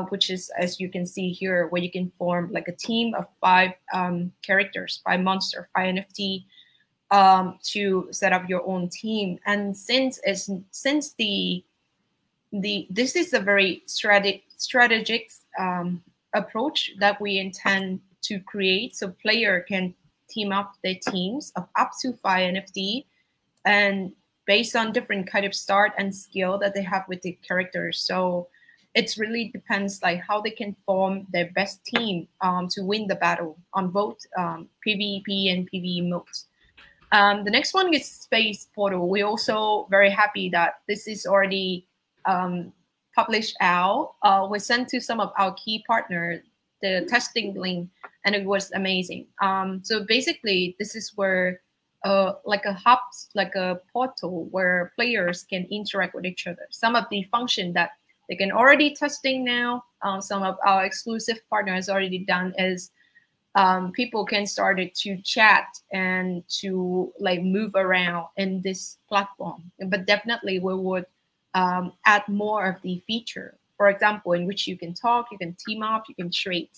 which is, as you can see here, where you can form like a team of 5 characters, 5 monsters, 5 NFT, to set up your own team. And since this is a very strategic approach that we intend to create, so player can team up their teams of up to 5 NFT, and based on different kind of start and skill that they have with the characters. So it really depends like how they can form their best team to win the battle on both PvP and PvE modes. The next one is Space Portal. We're also very happy that this is already published out. We sent to some of our key partners the testing link, and it was amazing. So basically, this is where like a hub, like a portal where players can interact with each other. Some of the function that they can already testing now, some of our exclusive partners already done is people can start to chat and to like move around in this platform. But definitely we would add more of the feature, for example, in which you can talk, you can team up, you can trade.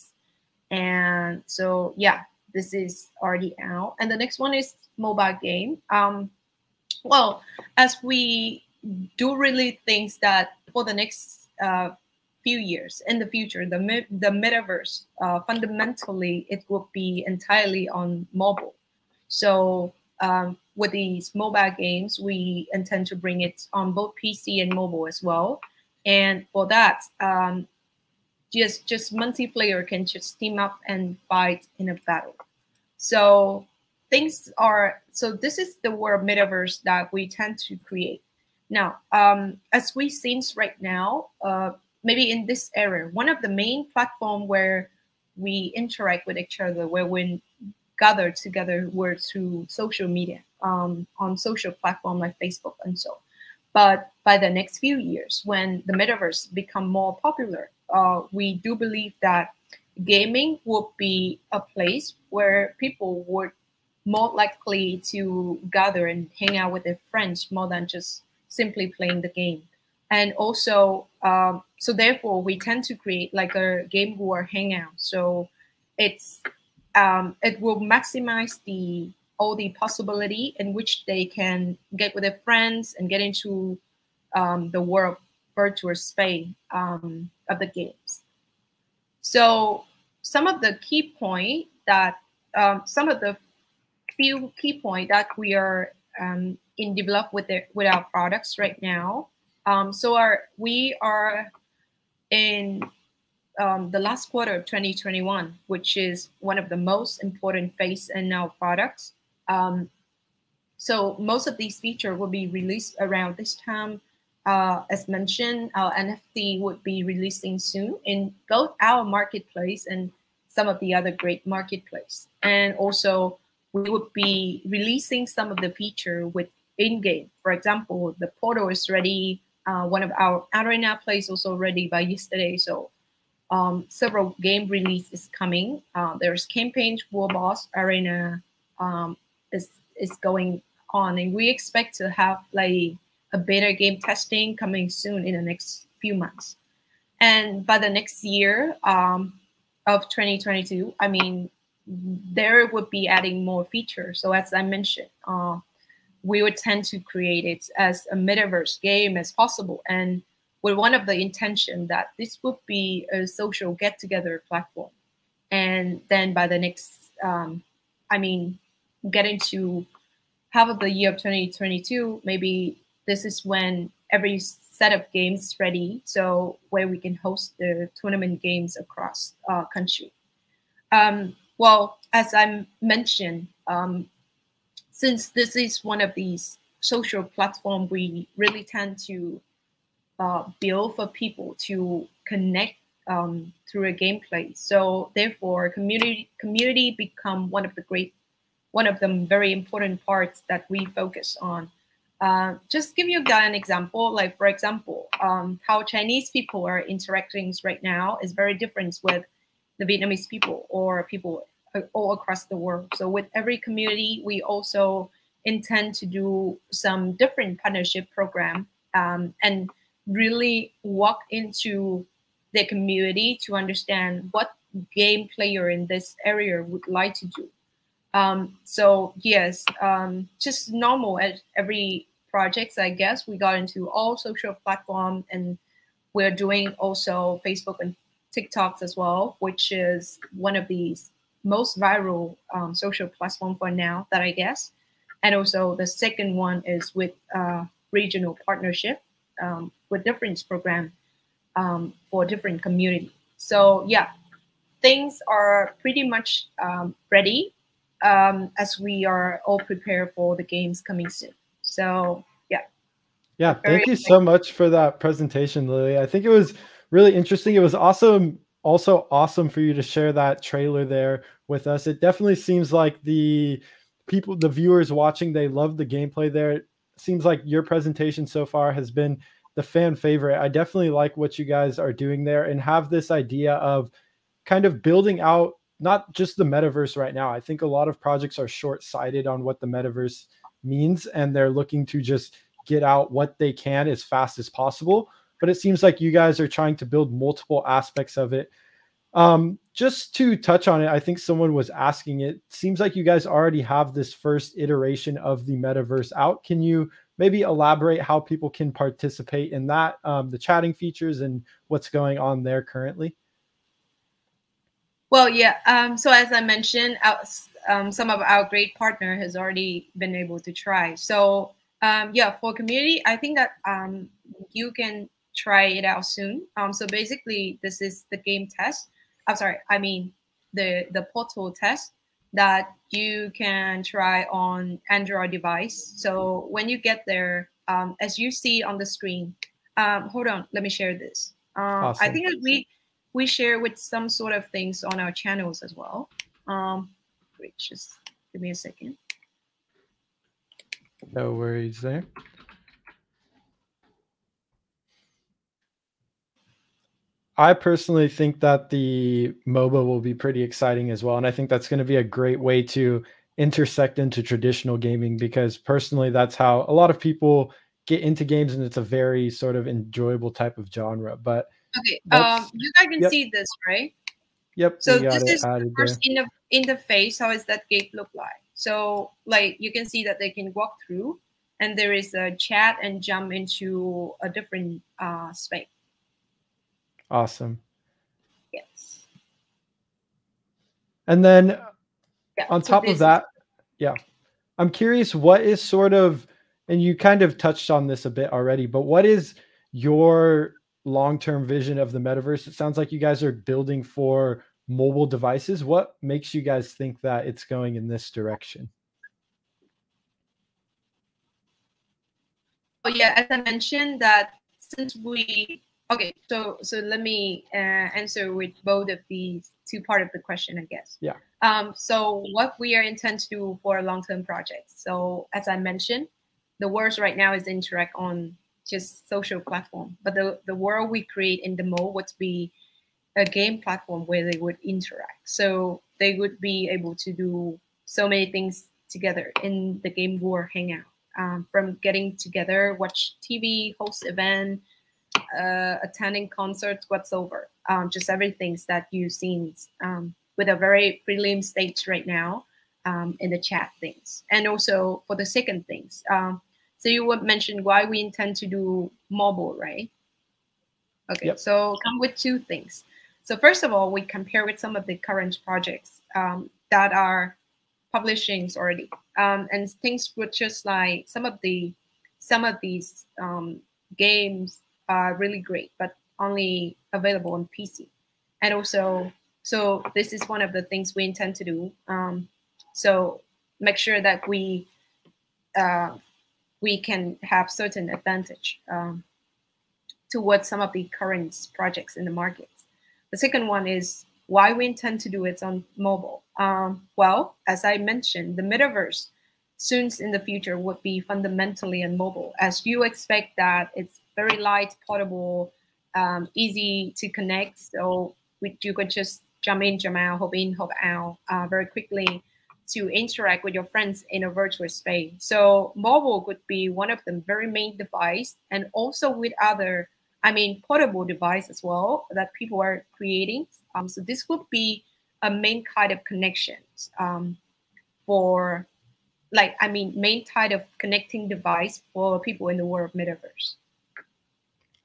And so, yeah, this is already out. And the next one is mobile game. Well, as we do really think that for the next few years in the future, the metaverse, fundamentally, it will be entirely on mobile. So with these mobile games, we intend to bring it on both PC and mobile as well. And for that, just multiplayer can just team up and fight in a battle. So things are, so this is the world metaverse that we tend to create. Now, as we see right now, maybe in this era, one of the main platform where we interact with each other, where we gather together, were through social media, on social platform like Facebook and so. But by the next few years, when the metaverse become more popular, we do believe that gaming will be a place where people would more likely to gather and hang out with their friends more than just simply playing the game. And also, so therefore, we tend to create like a game war hangout. So it's it will maximize the all the possibility in which they can get with their friends and get into the world virtual space of the games. So some of the key point that some of the few key point that we are in develop with our products right now. We are in the last quarter of 2021, which is one of the most important phase in our products. So most of these features will be released around this time. As mentioned, our NFT would be releasing soon in both our marketplace and some of the other great marketplace. And also, we would be releasing some of the feature with in-game. For example, the portal is ready. One of our arena plays also ready by yesterday. So several game releases coming. There's campaigns, war boss, arena is going on, and we expect to have like a beta game testing coming soon in the next few months. And by the next year of 2022, I mean, there would be adding more features. So as I mentioned, we would tend to create it as a metaverse game as possible. And with one of the intention that this would be a social get-together platform. And then by the next, getting to half of the year of 2022, maybe this is when every set of games is ready, so where we can host the tournament games across country. Well, as I mentioned, since this is one of these social platforms, we really tend to build for people to connect through a gameplay. So therefore, community become one of the very important parts that we focus on. Just give you an example, like for example, how Chinese people are interacting right now is very different with the Vietnamese people or people all across the world. So with every community, we also intend to do some different partnership program and really walk into the community to understand what game player in this area would like to do. So yes, just normal at every projects, I guess. We got into all social platforms, and we're doing also Facebook and TikToks as well, which is one of these most viral social platform for now that I guess. And also the second one is with regional partnership with different program for different community. So yeah, things are pretty much ready as we are all prepared for the games coming soon. So yeah. Yeah, thank you so much for that presentation, Lily. I think it was really interesting. It was also awesome for you to share that trailer there with us. It definitely seems like the viewers watching, they love the gameplay there. It seems like your presentation so far has been the fan favorite. I definitely like what you guys are doing there and have this idea of kind of building out not just the metaverse right now. I think a lot of projects are short-sighted on what the metaverse means, and they're looking to just get out what they can as fast as possible. But it seems like you guys are trying to build multiple aspects of it. Just to touch on it, I think someone was asking, it seems like you guys already have this first iteration of the metaverse out. Can you maybe elaborate how people can participate in that, the chatting features and what's going on there currently? Well, yeah. So as I mentioned, some of our great partner has already been able to try. So yeah, for community, I think that you can try it out soon. So basically, this is the game test. I'm sorry, I mean the portal test that you can try on Android device. So when you get there, as you see on the screen, hold on, let me share this. Awesome. I think that we share with some sort of things on our channels as well. Wait, just give me a second. No worries there. I personally think that the MOBA will be pretty exciting as well. And I think that's going to be a great way to intersect into traditional gaming, because personally, that's how a lot of people get into games, and it's a very sort of enjoyable type of genre. But okay, you guys can see this, right? Yep. So we got this it is the added first there. interface. How does that gate look like? So like you can see that they can walk through, and there is a chat and jump into a different space. Awesome. Yes. And then Yeah. on So top of that, yeah, I'm curious what is sort of, and you kind of touched on this a bit already, but what is your long-term vision of the metaverse? It sounds like you guys are building for mobile devices. What makes you guys think that it's going in this direction? Oh yeah, as I mentioned that since we okay, so let me answer with both of these two part of the question, I guess. Yeah. So what we are intend to do for long-term projects. So as I mentioned, the worst right now is interact on just social platform, but the world we create in DeMole would be a game platform where they would interact. So they would be able to do so many things together in the game world hangout. From getting together, watch TV, host event, attending concerts, whatsoever. Just everything that you've seen with a very prelim stage right now in the chat things. And also for the second things. So you would mention why we intend to do mobile, right? Okay, Yep. so come with two things. So first of all, we compare with some of the current projects that are publishings already, and things were just like some of these games are really great, but only available on PC. And also, so this is one of the things we intend to do. So make sure that we can have certain advantage towards some of the current projects in the market. The second one is why we intend to do it on mobile. Well, as I mentioned, the metaverse soon in the future would be fundamentally on mobile, as you expect that it's very light, portable, easy to connect. So you could just jump in, jump out, hop in, hop out very quickly to interact with your friends in a virtual space. So mobile could be one of the very main device, and also with other, portable device as well that people are creating. So this would be a main kind of connections for, main kind of connecting device for people in the world of metaverse.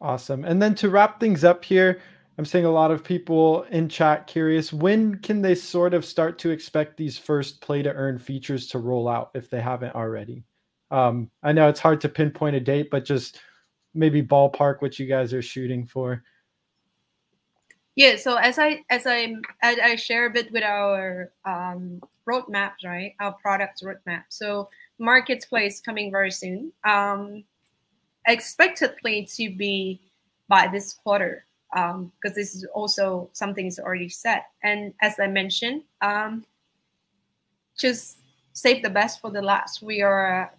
Awesome. And then to wrap things up here, I'm seeing a lot of people in chat curious, when can they sort of start to expect these first play to earn features to roll out if they haven't already? I know it's hard to pinpoint a date, but just maybe ballpark what you guys are shooting for. Yeah, so as I share a bit with our roadmaps, right? Our product roadmap. So marketplace coming very soon. Expectedly to be by this quarter, because this is also something is already set. And as I mentioned, just save the best for the last. We are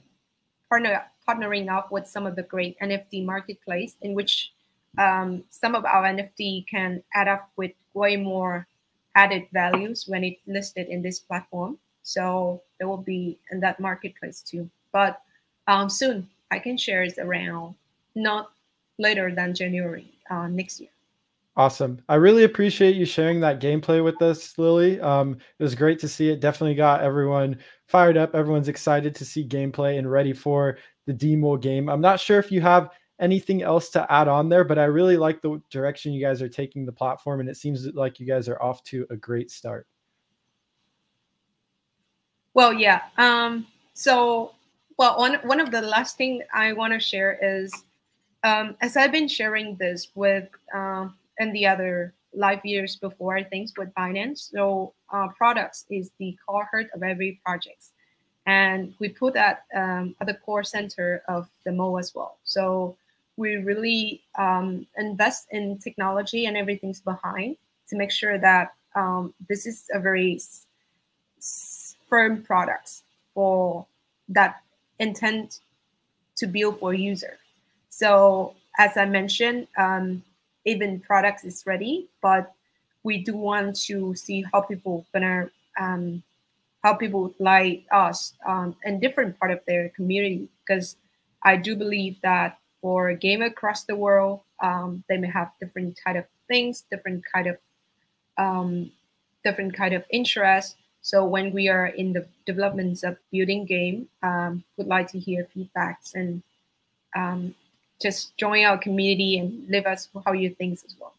partnering up with some of the great NFT marketplace in which some of our NFT can add up with way more added values when it's listed in this platform. So there will be in that marketplace too. But soon I can share it around not later than January next year. Awesome. I really appreciate you sharing that gameplay with us, Lily. It was great to see it. Definitely got everyone fired up. Everyone's excited to see gameplay and ready for the DeMole game. I'm not sure if you have anything else to add on there, but I really like the direction you guys are taking the platform, and it seems like you guys are off to a great start. Well, yeah. One of the last thing I want to share is, as I've been sharing this with and the other live years before, I think with Binance. So products is the core heart of every project, and we put that at the core center of the MO as well. So we really invest in technology and everything's behind to make sure that this is a very firm product for that intent to build for user. So as I mentioned, even products is ready, but we do want to see how people gonna how people like us in different part of their community, because I do believe that for a gamer across the world, they may have different kind of things, different kind of different kind of interests. So when we are in the developments of building game, would like to hear feedbacks and just join our community and leave us how you think as well.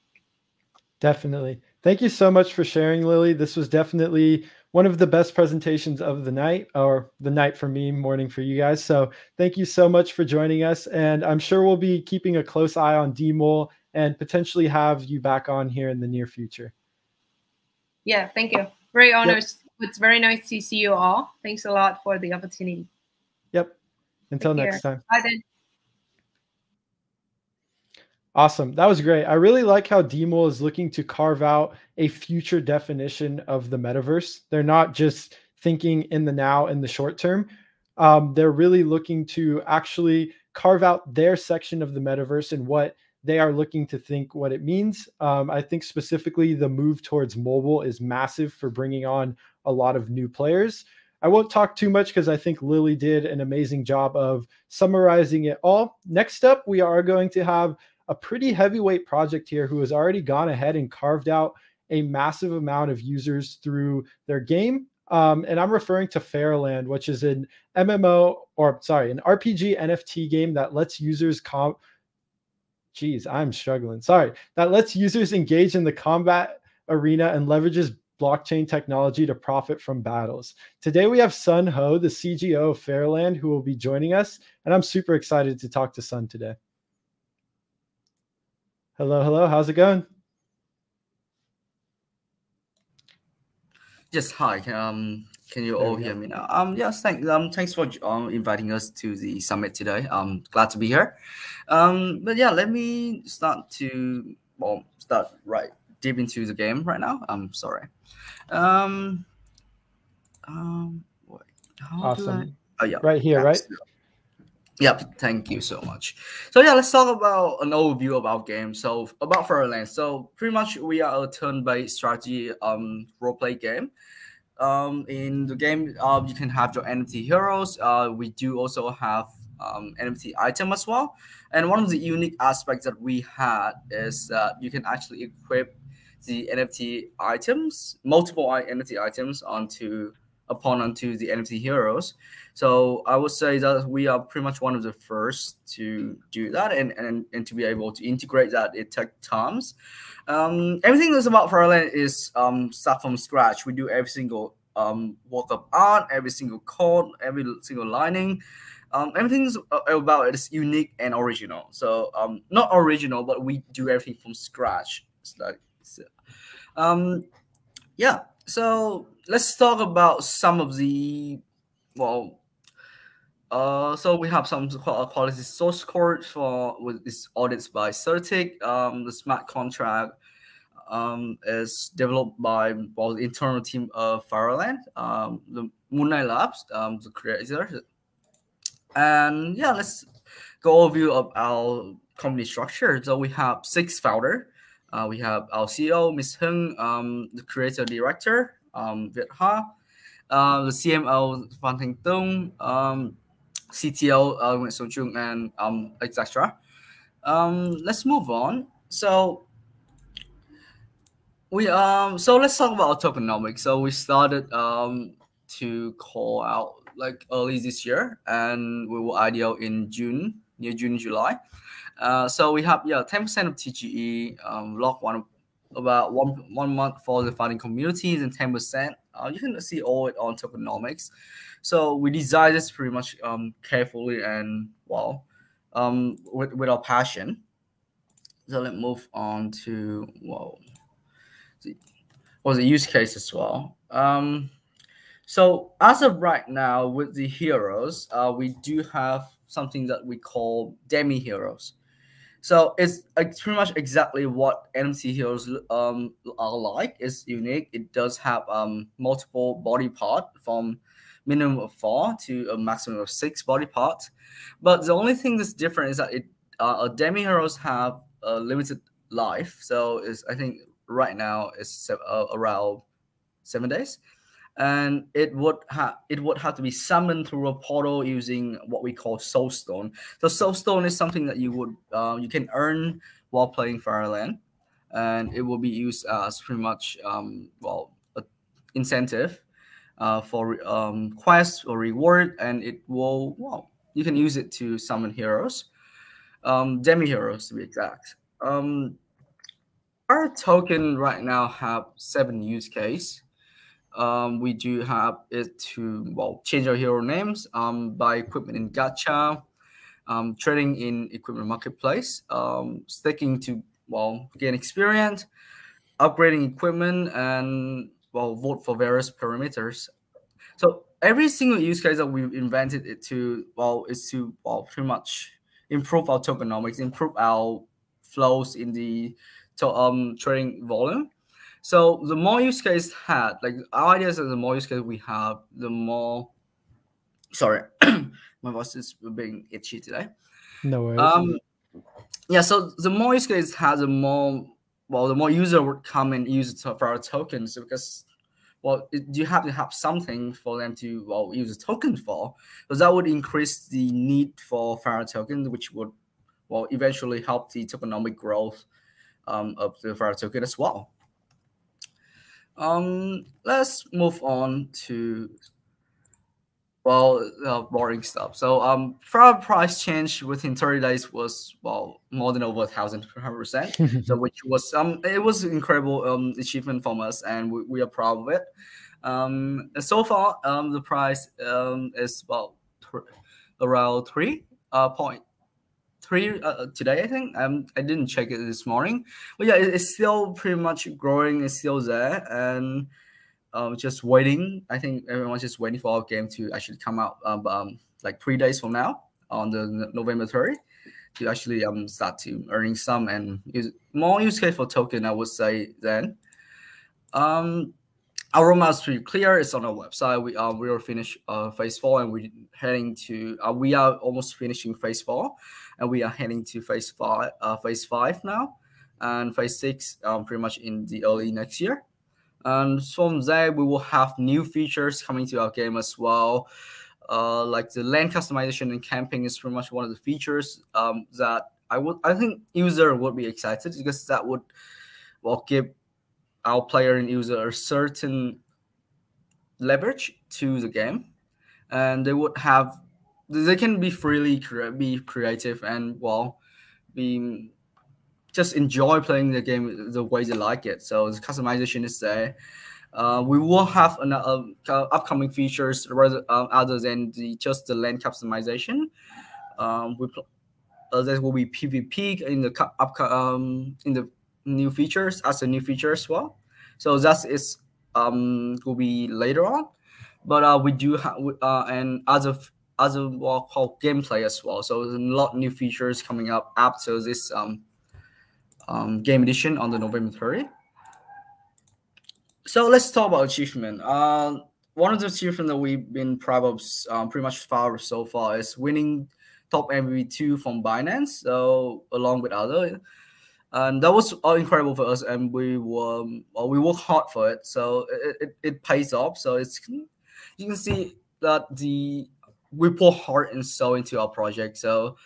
Definitely. Thank you so much for sharing, Lily. This was definitely one of the best presentations of the night, or the night for me, morning for you guys. So thank you so much for joining us. And I'm sure we'll be keeping a close eye on DeMole and potentially have you back on here in the near future. Yeah, thank you. Very honored. Yep. It's very nice to see you all. Thanks a lot for the opportunity. Yep. Until next time. Bye then. Awesome. That was great. I really like how DeMole is looking to carve out a future definition of the metaverse. They're not just thinking in the now, in the short term. They're really looking to actually carve out their section of the metaverse and what they are looking to think what it means. I think specifically the move towards mobile is massive for bringing on a lot of new players. I won't talk too much because I think Lily did an amazing job of summarizing it all. Next up, we are going to have a pretty heavyweight project here who has already gone ahead and carved out a massive amount of users through their game. And I'm referring to Faraland, which is an MMO, or sorry, an RPG NFT game that lets users that lets users engage in the combat arena and leverages blockchain technology to profit from battles. Today we have Sun Ho, the CGO of Faraland, who will be joining us, and I'm super excited to talk to Sun today. Hello. How's it going? Yes, hi. Can you all hear me now? Yes, thanks for inviting us to the summit today. I'm glad to be here. But yeah, let me start right deep into the game right now. I'm sorry. Awesome. Yeah, right here, right? Yep, thank you so much. So yeah, let's talk about an overview about games. So about Faraland. So pretty much we are a turn-based strategy roleplay game. In the game, you can have your NFT heroes. We do also have NFT item as well. And one of the unique aspects that we had is that you can actually equip the NFT items, multiple NFT items onto the NFT heroes. So I would say that we are pretty much one of the first to do that, and to be able to integrate that, it takes time. Everything that's about Faraland is start from scratch. We do every single walk-up art, every single code, every single lining. Everything's about it is unique and original. So not original, but we do everything from scratch. Yeah. So let's talk about some of the so we have some quality source code with this audits by Certic. The smart contract is developed by the internal team of Faraland, the Moonlight Labs, the creator. And yeah, let's go overview of our company structure. So we have 6 founders. We have our CEO, Ms. Hưng, the creator director, Việt Ha, the CMO, Phan Thanh Tung, CTO, Nguyễn Xuân Trung, and etc. Let's move on. So let's talk about tokenomics. So we started to call out like early this year, and we will IDO in June, near June, July. So we have 10% of TGE, lock about one month for the founding communities, and 10%. You can see all it on tokenomics. So we designed this pretty much carefully and with our passion. So let's move on to the use case as well. So as of right now, with the heroes, we do have something that we call demi heroes. So it's pretty much exactly what NFT heroes are like. It's unique. It does have multiple body parts, from minimum of 4 to a maximum of 6 body parts. But the only thing that's different is that demi heroes have a limited life. So I think right now it's around 7 days. And it would have to be summoned through a portal using what we call Soulstone. So Soulstone is something that you can earn while playing Faraland, and it will be used as pretty much a incentive for quest or reward, and it will you can use it to summon heroes, demi heroes to be exact. Our token right now have 7 use case. We do have it to change our hero names, buy equipment in gacha, trading in equipment marketplace, staking to gain experience, upgrading equipment, and vote for various parameters. So every single use case that we've invented it to is to pretty much improve our tokenomics, improve our flows in the trading volume. So the more use case had, like our idea is that the more use case we have, the more. Sorry, my voice is being itchy today. No worries. Yeah, so the more use case has, the more user would come and use it for our tokens, because you have to have something for them to use a token for, because that would increase the need for Faraland token, which would eventually help the tokenomic growth of the Faraland token as well. Let's move on to boring stuff. So Faraland price change within 30 days was more than over 1,000%. So which was it was an incredible achievement from us, and we are proud of it. And so far the price is around 3.3 today, I think. I didn't check it this morning, but yeah, it's still pretty much growing. It's still there, and just waiting. I think everyone's just waiting for our game to actually come out like 3 days from now, on the November 30th, to actually start to earning some and more use case for token, I would say. Then our roadmap is pretty clear. It's on our website. We are finished phase 4, and we're heading to we are almost finishing phase 4, and we are heading to phase 5 now, and phase 6 pretty much in the early next year. And from there, we will have new features coming to our game as well. Like the land customization and camping is pretty much one of the features that I think user would be excited, because that would give our player and user a certain leverage to the game, and they can be freely be creative and just enjoy playing the game the way they like it. So the customization is there. We will have another upcoming features rather other than just the land customization. There will be PvP in the new features as a new feature as well. So that is will be later on, but we do have and other called gameplay as well. So there's a lot of new features coming up after this game edition on the November 30th. So let's talk about achievement. One of the achievements that we've been proud of pretty much so far is winning top MVP 2 from Binance. So along with other, and that was incredible for us, and we worked hard for it. So it pays off. So you can see that we pour heart and soul into our project. So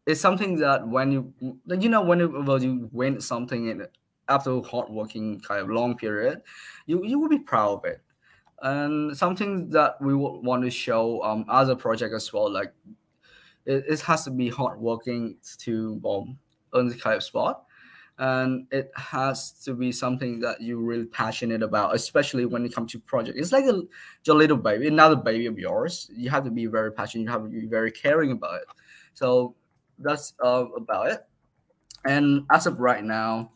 it's something that whenever you win something after a hard-working kind of long period, you will be proud of it. And something that we would want to show other projects as well, like it has to be hard-working to earn the kind of spot, and it has to be something that you're really passionate about, especially when it comes to project. It's like your little baby, another baby of yours. You have to be very passionate. You have to be very caring about it. So that's about it. And as of right now,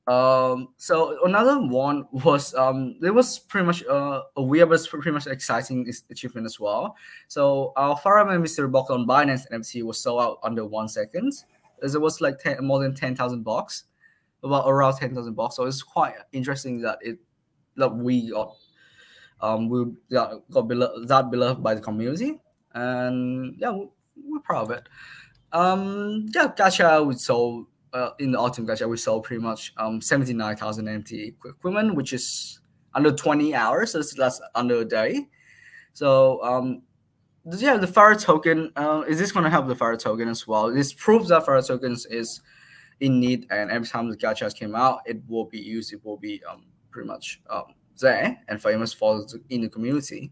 so another one was it was pretty much pretty much exciting achievement as well. So our Faraland mystery box on Binance NFT was sold out under 1 second. As it was like more than 10,000 bucks, about around 10,000 bucks. So it's quite interesting that we got beloved by the community, and yeah, we're proud of it. Gacha we sold in the autumn gacha we sold pretty much 79,000 NFT equipment, which is under 20 hours. So that's under a day. So yeah, the Faraland token is this going to help the Faraland token as well? This proves that Faraland tokens is in need, and every time the gachas came out, it will be used. It will be pretty much there and famous for in the community.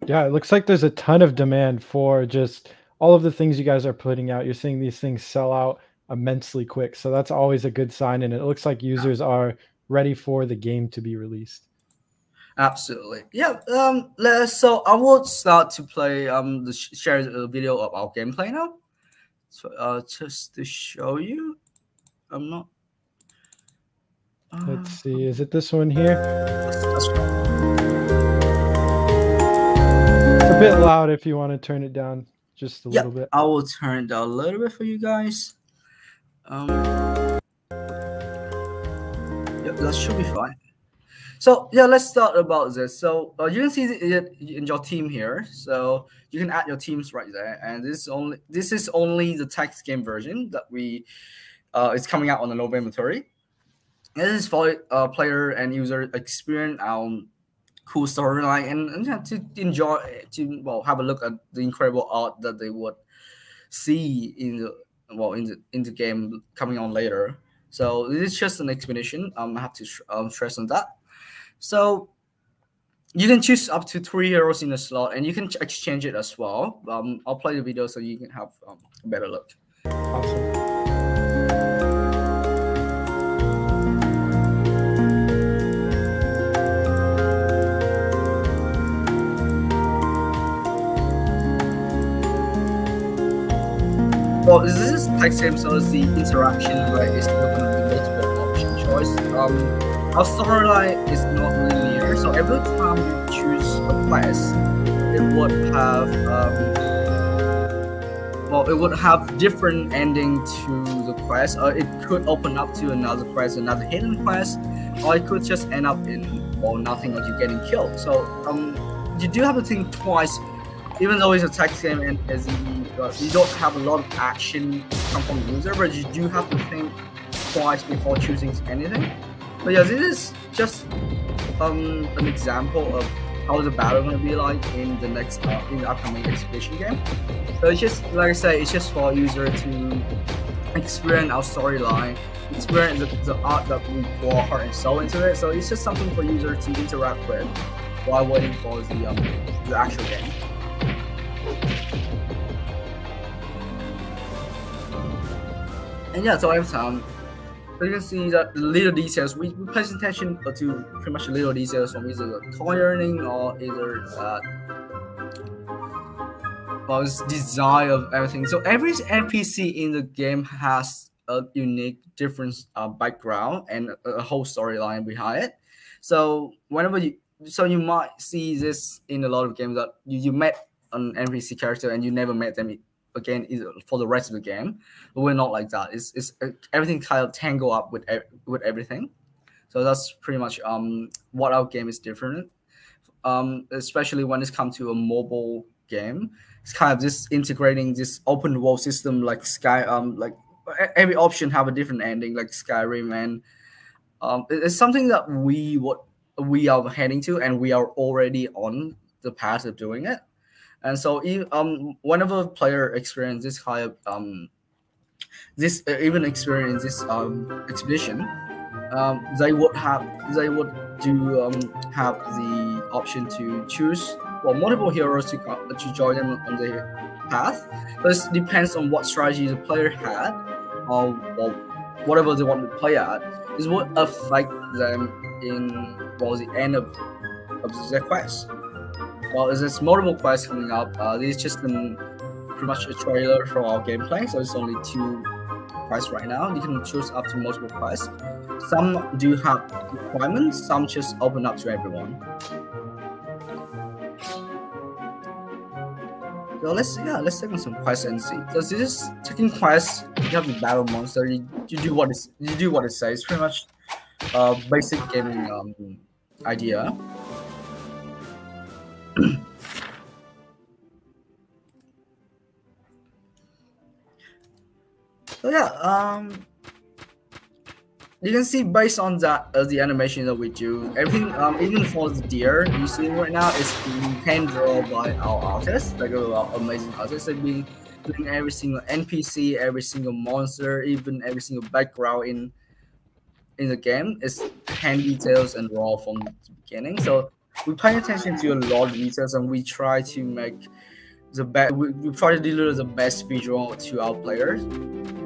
Yeah, it looks like there's a ton of demand for just all of the things you guys are putting out. You're seeing these things sell out immensely quick. So that's always a good sign. And it looks like users are ready for the game to be released. Absolutely. Yeah. So I will start to play share a video of our gameplay now. So just to show you. I'm not let's see, is it this one here? That's a bit loud if you want to turn it down just a little bit. I will turn it down a little bit for you guys. That should be fine. So yeah, let's start about this. So you can see it in your team here. So you can add your teams right there, and this is only the text game version that we it's coming out on the November 30. This is for player and user experience cool storyline and to enjoy have a look at the incredible art that they would see in the game coming on later. So this is just an explanation. I have to stress on that. So you can choose up to 3 heroes in the slot, and you can exchange it as well. I'll play the video so you can have a better look. Awesome. Well, this is text game, so it's the interaction where it's not going to be multiple option choice. Our storyline is not linear, so every time you choose a quest, it would have different ending to the quest. Or it could open up to another quest, another hidden quest, or it could just end up in nothing or you getting killed. So you do have to think twice, even though it's a text game and you don't have a lot of action come from the user, but you do have to think twice before choosing anything. But yeah, this is just an example of how the battle going to be like in the next in the upcoming exhibition game. So it's just, like I say, it's just for a user to experience our storyline, experience the art that we pour heart and soul into it. So it's just something for user to interact with while waiting for the actual game. And yeah, so every time you can see that the little details, we place attention to pretty much the little details from either the toy earning or either this design of everything. So every NPC in the game has a unique, different background and a whole storyline behind it. So you might see this in a lot of games that you met an NPC character and you never met them again for the rest of the game, but we're not like that. It's everything kind of tangle up with everything. So that's pretty much what our game is different, especially when it's come to a mobile game. It's kind of just integrating this open world system like like every option have a different ending like Skyrim, and it's something that we are heading to, and we are already on the path of doing it. And so, whenever a player experience this kind of experience this expedition, they would have the option to choose multiple heroes to join them on the path. But it depends on what strategy the player had, or whatever they want to play at. This would affect them in the end of their quest. Well, there's multiple quests coming up. This is just pretty much a trailer for our gameplay, so it's only 2 quests right now. You can choose up to multiple quests. Some do have requirements, some just open up to everyone. So let's take on some quests and see. Because this is taking quests. You have the battle monster. You do what it says. It's pretty much basic gaming idea. So yeah, you can see based on that the animation that we do, everything, even for the deer you see right now is being hand drawn by our artists, like our amazing artists. They've been doing every single NPC, every single monster, even every single background in the game is hand details and raw from the beginning. So we pay attention to a lot of details, and we try to make the best. We try to deliver the best visual to our players,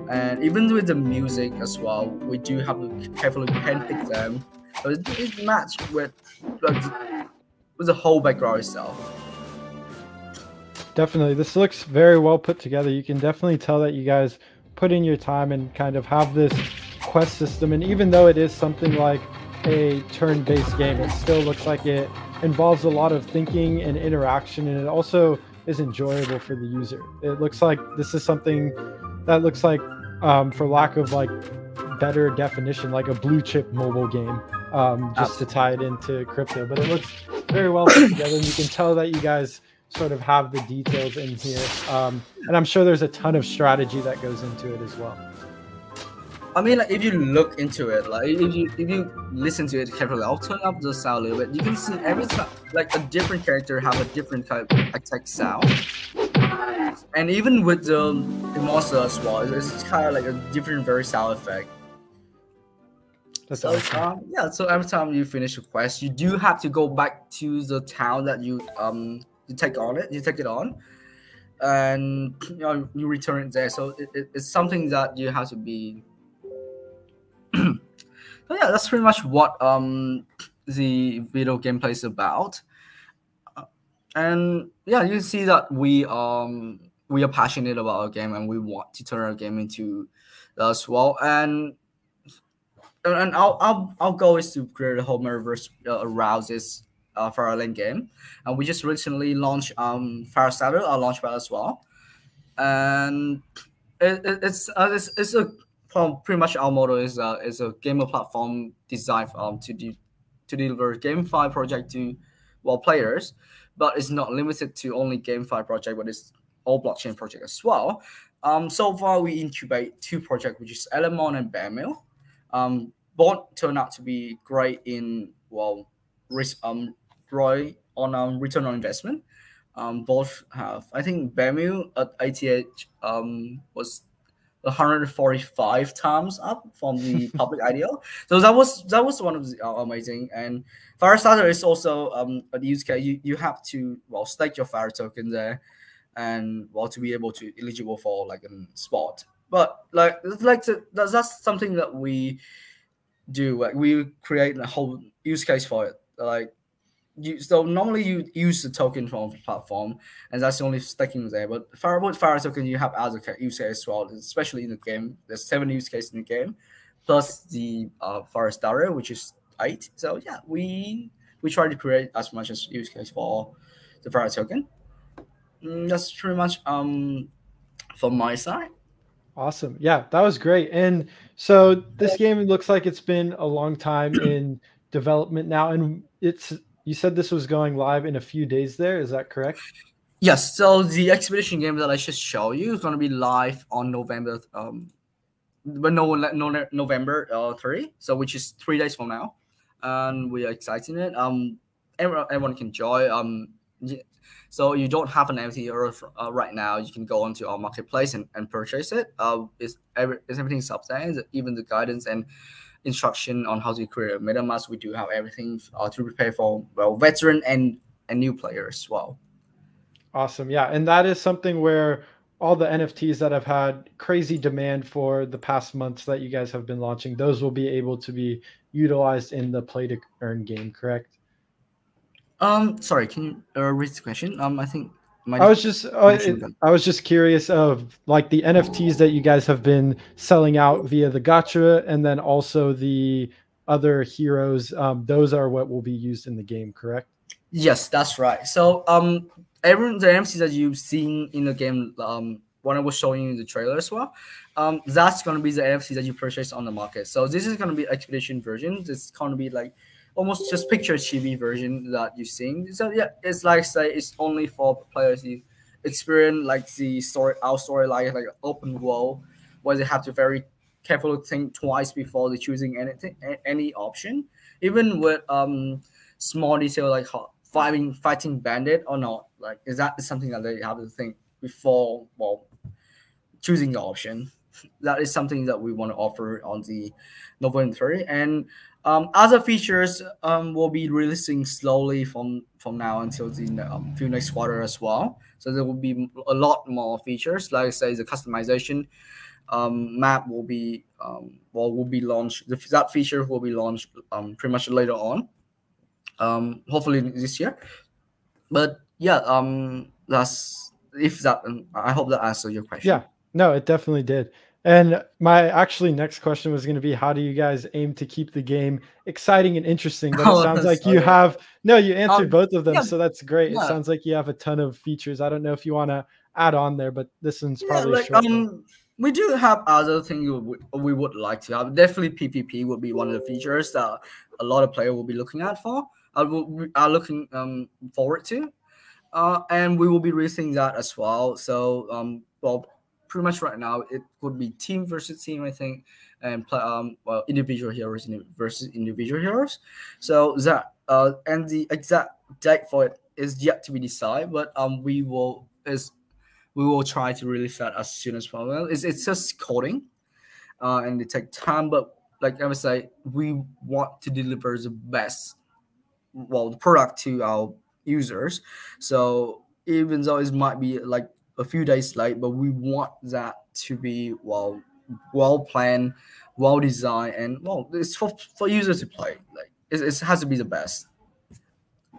and even with the music as well, we do have to carefully handpick them. So it's matched with the whole background itself. Definitely, this looks very well put together. You can definitely tell that you guys put in your time and kind of have this quest system. And even though it is something like a turn-based game, it still looks like it involves a lot of thinking and interaction, and it also is enjoyable for the user. It looks like this is something that looks like, for lack of like better definition, like a blue chip mobile game, just to tie it into crypto. But it looks very well put together, and you can tell that you guys sort of have the details in here, and I'm sure there's a ton of strategy that goes into it as well. I mean, like, if you look into it, like if you listen to it carefully, I'll turn up the sound a little bit. You can see every time, like, a different character have a different kind of attack sound, and even with the monster as well, it's kind of like a different, very sound effect. That's so awesome. Yeah, so every time you finish a quest, you do have to go back to the town that you take it on, and you return it there. So it's something that you have to be. So yeah, that's pretty much what the video gameplay is about. And yeah, you see that we are passionate about our game, and we want to turn our game into as well. And our goal is to create a whole metaverse around this Faraland game. And we just recently launched Faraland, our launchpad as well. And it's pretty much our motto is a gamer platform designed to deliver GameFi project to players, but it's not limited to only GameFi project, but it's all blockchain project as well. So far we incubate 2 projects, which is Element and Bearmill. Both turned out to be great in risk ROI on return on investment. Both have, I think Bearmill at ATH was 145 times up from the public IDO. So that was one of the amazing. And Firestarter is also a use case. You have to stake your Fire token there, and to be able to eligible for like a spot. But that's something that we do. Like, we create a whole use case for it. So normally you use the token from the platform, and that's only staking there. But with Fire token, you have other use cases as well, especially in the game. There's 7 use cases in the game, plus the Fire Starter, which is 8. So yeah, we try to create as much as use case for the Fire token. That's pretty much from my side. Awesome. Yeah, that was great. And so this game looks like it's been a long time in development now, and you said this was going live in a few days there. Is that correct? Yes. So the expedition game that I just showed you is going to be live on November 30. So which is 3 days from now, and we are excited it. Everyone can join. So you don't have an NFT right now, you can go onto our marketplace and purchase it. Everything's up there, even the guidance and instruction on how to create a MetaMask. We do have everything to prepare for veteran and new players as well. Awesome. Yeah, and that is something where all the NFTs that have had crazy demand for the past months that you guys have been launching, those will be able to be utilized in the Play to Earn game, correct? Sorry, can you repeat the question? I think I was just curious of like the NFTs that you guys have been selling out via the gacha, and then also the other heroes. Those are what will be used in the game, correct? Yes, that's right. So the NFTs that you've seen in the game, when I was showing you the trailer as well, that's going to be the NFTs that you purchase on the market. So this is going to be expedition version. It's going to be like almost just picture chibi version that you're seeing. So yeah, it's like, say, it's only for players who experience like our story like open world, where they have to very carefully think twice before they choosing any option. Even with small detail like fighting bandit or not, like is that something that they have to think before choosing the option. that is something that we want to offer on the November 30. And other features will be releasing slowly from now until the few next quarter as well. So there will be a lot more features. Like I say, the customization map will be launched. That feature will be launched pretty much later on, hopefully this year. But yeah, that's if that. I hope that answered your question. Yeah, no, it definitely did. And my actually next question was going to be, how do you guys aim to keep the game exciting and interesting? But it sounds like you have, no, you answered both of them. Yeah, so that's great. Yeah. It sounds like you have a ton of features. I don't know if you want to add on there, but this one's probably like, short. We do have other things we would like to have. Definitely PvP would be one of the features that a lot of players will be looking at for. Are looking forward to. And we will be releasing that as well. So, well, pretty much right now it would be team versus team, I think, and well, individual heroes versus individual heroes. So that and the exact date for it is yet to be decided, but we will try to release that as soon as possible. It's just coding, and it takes time, but like I would say, we want to deliver the best, the product to our users. So even though it might be like a few days late, but we want that to be well planned, well designed, and it's for users to play. Like it has to be the best.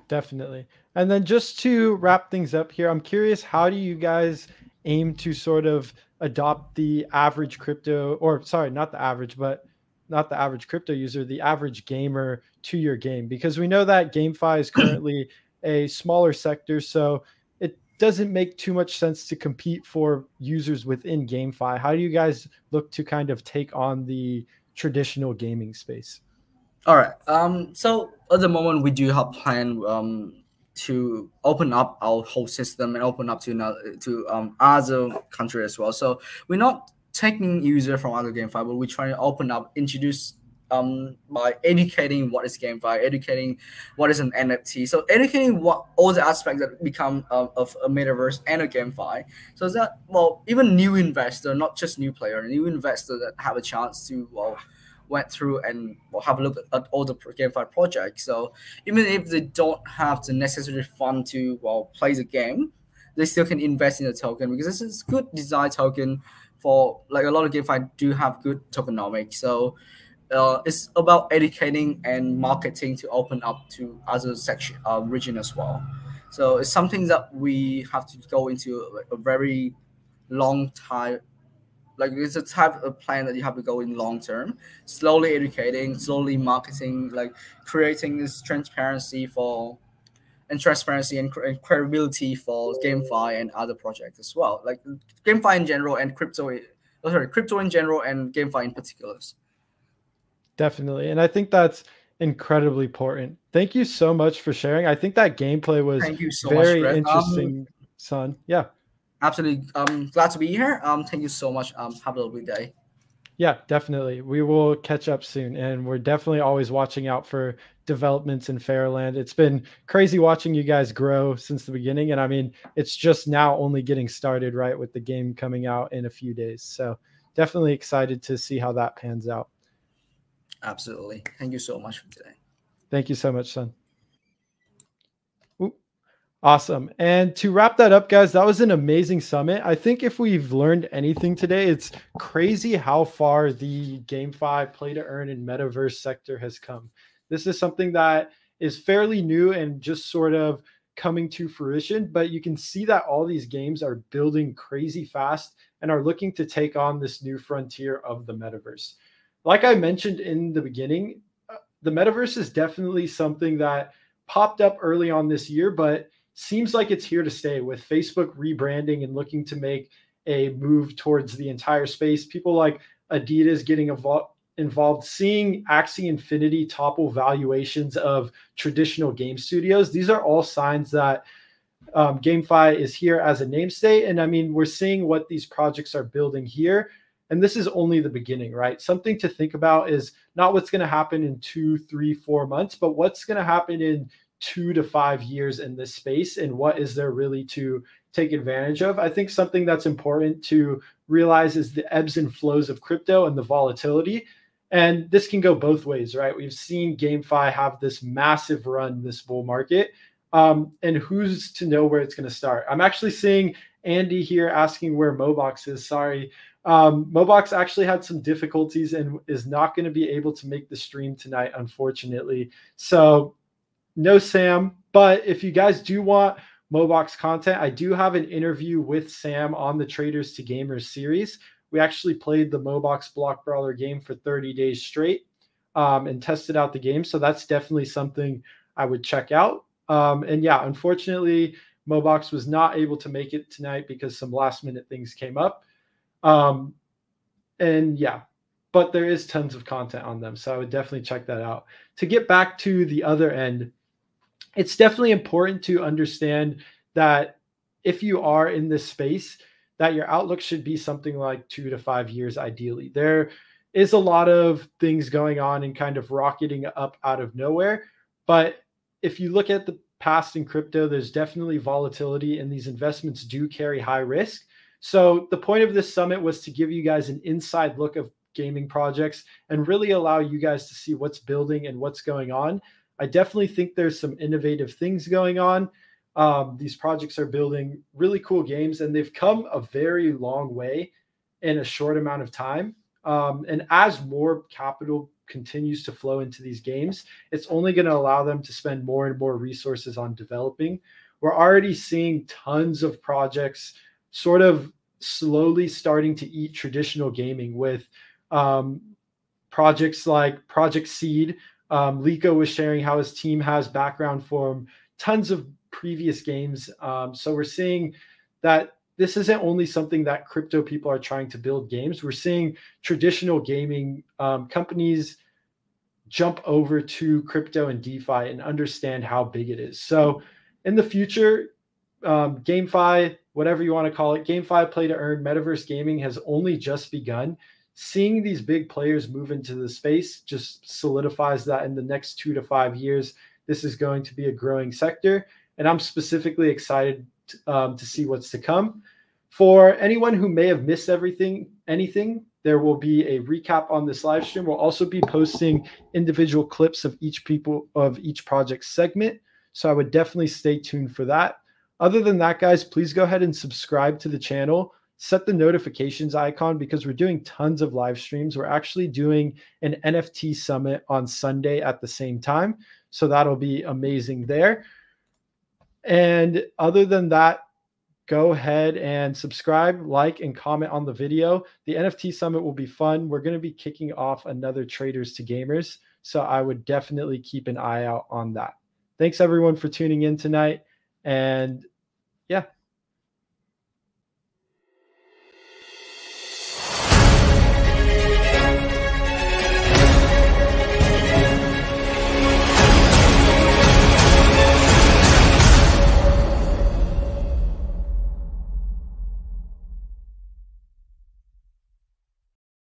Definitely. And then just to wrap things up here, I'm curious, how do you guys aim to sort of adopt the average crypto, or sorry, not the average crypto user, the average gamer to your game? Because we know that GameFi is currently a smaller sector, so it doesn't make too much sense to compete for users within GameFi. How do you guys look to kind of take on the traditional gaming space? All right. So at the moment, we do have plan to open up our whole system and open up to other countries as well. So we're not taking user from other GameFi, but we're trying to open up, introduce by educating what is GameFi, educating what is an NFT. So educating what all the aspects that become of a metaverse and a GameFi. So that even new investor, not just new player, new investor that have a chance to went through and have a look at all the GameFi projects. So even if they don't have the necessary fund to play the game, they still can invest in the token, because this is good design token for, like, a lot of GameFi do have good tokenomics. So it's about educating and marketing to open up to other section region as well. So it's something that we have to go into a very long time. Like, it's a type of plan that you have to go in long term, slowly educating, slowly marketing, like creating this transparency and credibility for GameFi and other projects as well. Like GameFi in general and crypto in general and GameFi in particular. Definitely. And I think that's incredibly important. Thank you so much for sharing. I think that gameplay was very interesting, son. Yeah. Absolutely. Glad to be here. Thank you so much. Have a lovely day. Yeah, definitely. We will catch up soon. And we're definitely always watching out for developments in Faraland. It's been crazy watching you guys grow since the beginning. And I mean, it's just now only getting started, right, with the game coming out in a few days. So definitely excited to see how that pans out. Absolutely. Thank you so much for today. Thank you so much, son. Awesome. And to wrap that up, guys, that was an amazing summit. I think if we've learned anything today, it's crazy how far the GameFi play-to-earn and metaverse sector has come. This is something that is fairly new and just sort of coming to fruition, but you can see that all these games are building crazy fast and are looking to take on this new frontier of the metaverse. Like I mentioned in the beginning, the metaverse is definitely something that popped up early on this year, but seems like it's here to stay, with Facebook rebranding and looking to make a move towards the entire space. People like Adidas getting involved, seeing Axie Infinity topple valuations of traditional game studios. These are all signs that GameFi is here as a namestate. And I mean, we're seeing what these projects are building here. And this is only the beginning, right? Something to think about is not what's going to happen in 2, 3, 4 months, but what's going to happen in 2 to 5 years in this space, and what is there really to take advantage of. I think something that's important to realize is the ebbs and flows of crypto and the volatility. And this can go both ways, right? We've seen GameFi have this massive run, this bull market, and who's to know where it's going to start? I'm actually seeing Andy here asking where MOBOX is. Sorry. MOBOX actually had some difficulties and is not going to be able to make the stream tonight, unfortunately. So no Sam, but if you guys do want MOBOX content, I do have an interview with Sam on the Traders to Gamers series. We actually played the MOBOX Block Brawler game for 30 days straight and tested out the game. So that's definitely something I would check out. And yeah, unfortunately, MOBOX was not able to make it tonight because some last minute things came up. And yeah, but there is tons of content on them. So I would definitely check that out. To get back to the other end, it's definitely important to understand that if you are in this space, that your outlook should be something like 2 to 5 years, ideally. There is a lot of things going on and kind of rocketing up out of nowhere. But if you look at the past in crypto, there's definitely volatility, and these investments do carry high risk. So the point of this summit was to give you guys an inside look of gaming projects and really allow you guys to see what's building and what's going on. I definitely think there's some innovative things going on. These projects are building really cool games, and they've come a very long way in a short amount of time. And as more capital continues to flow into these games, it's only going to allow them to spend more and more resources on developing. We're already seeing tons of projects sort of slowly starting to eat traditional gaming with projects like Project Seed. Liko was sharing how his team has background from tons of previous games. So we're seeing that this isn't only something that crypto people are trying to build games. We're seeing traditional gaming companies jump over to crypto and DeFi and understand how big it is. So in the future, GameFi, whatever you want to call it, GameFi Play-to-Earn, Metaverse Gaming has only just begun. Seeing these big players move into the space just solidifies that in the next 2 to 5 years, this is going to be a growing sector. And I'm specifically excited to see what's to come. For anyone who may have missed anything, there will be a recap on this live stream. We'll also be posting individual clips of each project segment. So I would definitely stay tuned for that. Other than that, guys, please go ahead and subscribe to the channel. Set the notifications icon because we're doing tons of live streams. We're actually doing an NFT summit on Sunday at the same time. So that'll be amazing there. And other than that, go ahead and subscribe, like, and comment on the video. The NFT summit will be fun. We're going to be kicking off another Traders to Gamers. So I would definitely keep an eye out on that. Thanks everyone for tuning in tonight. And yeah.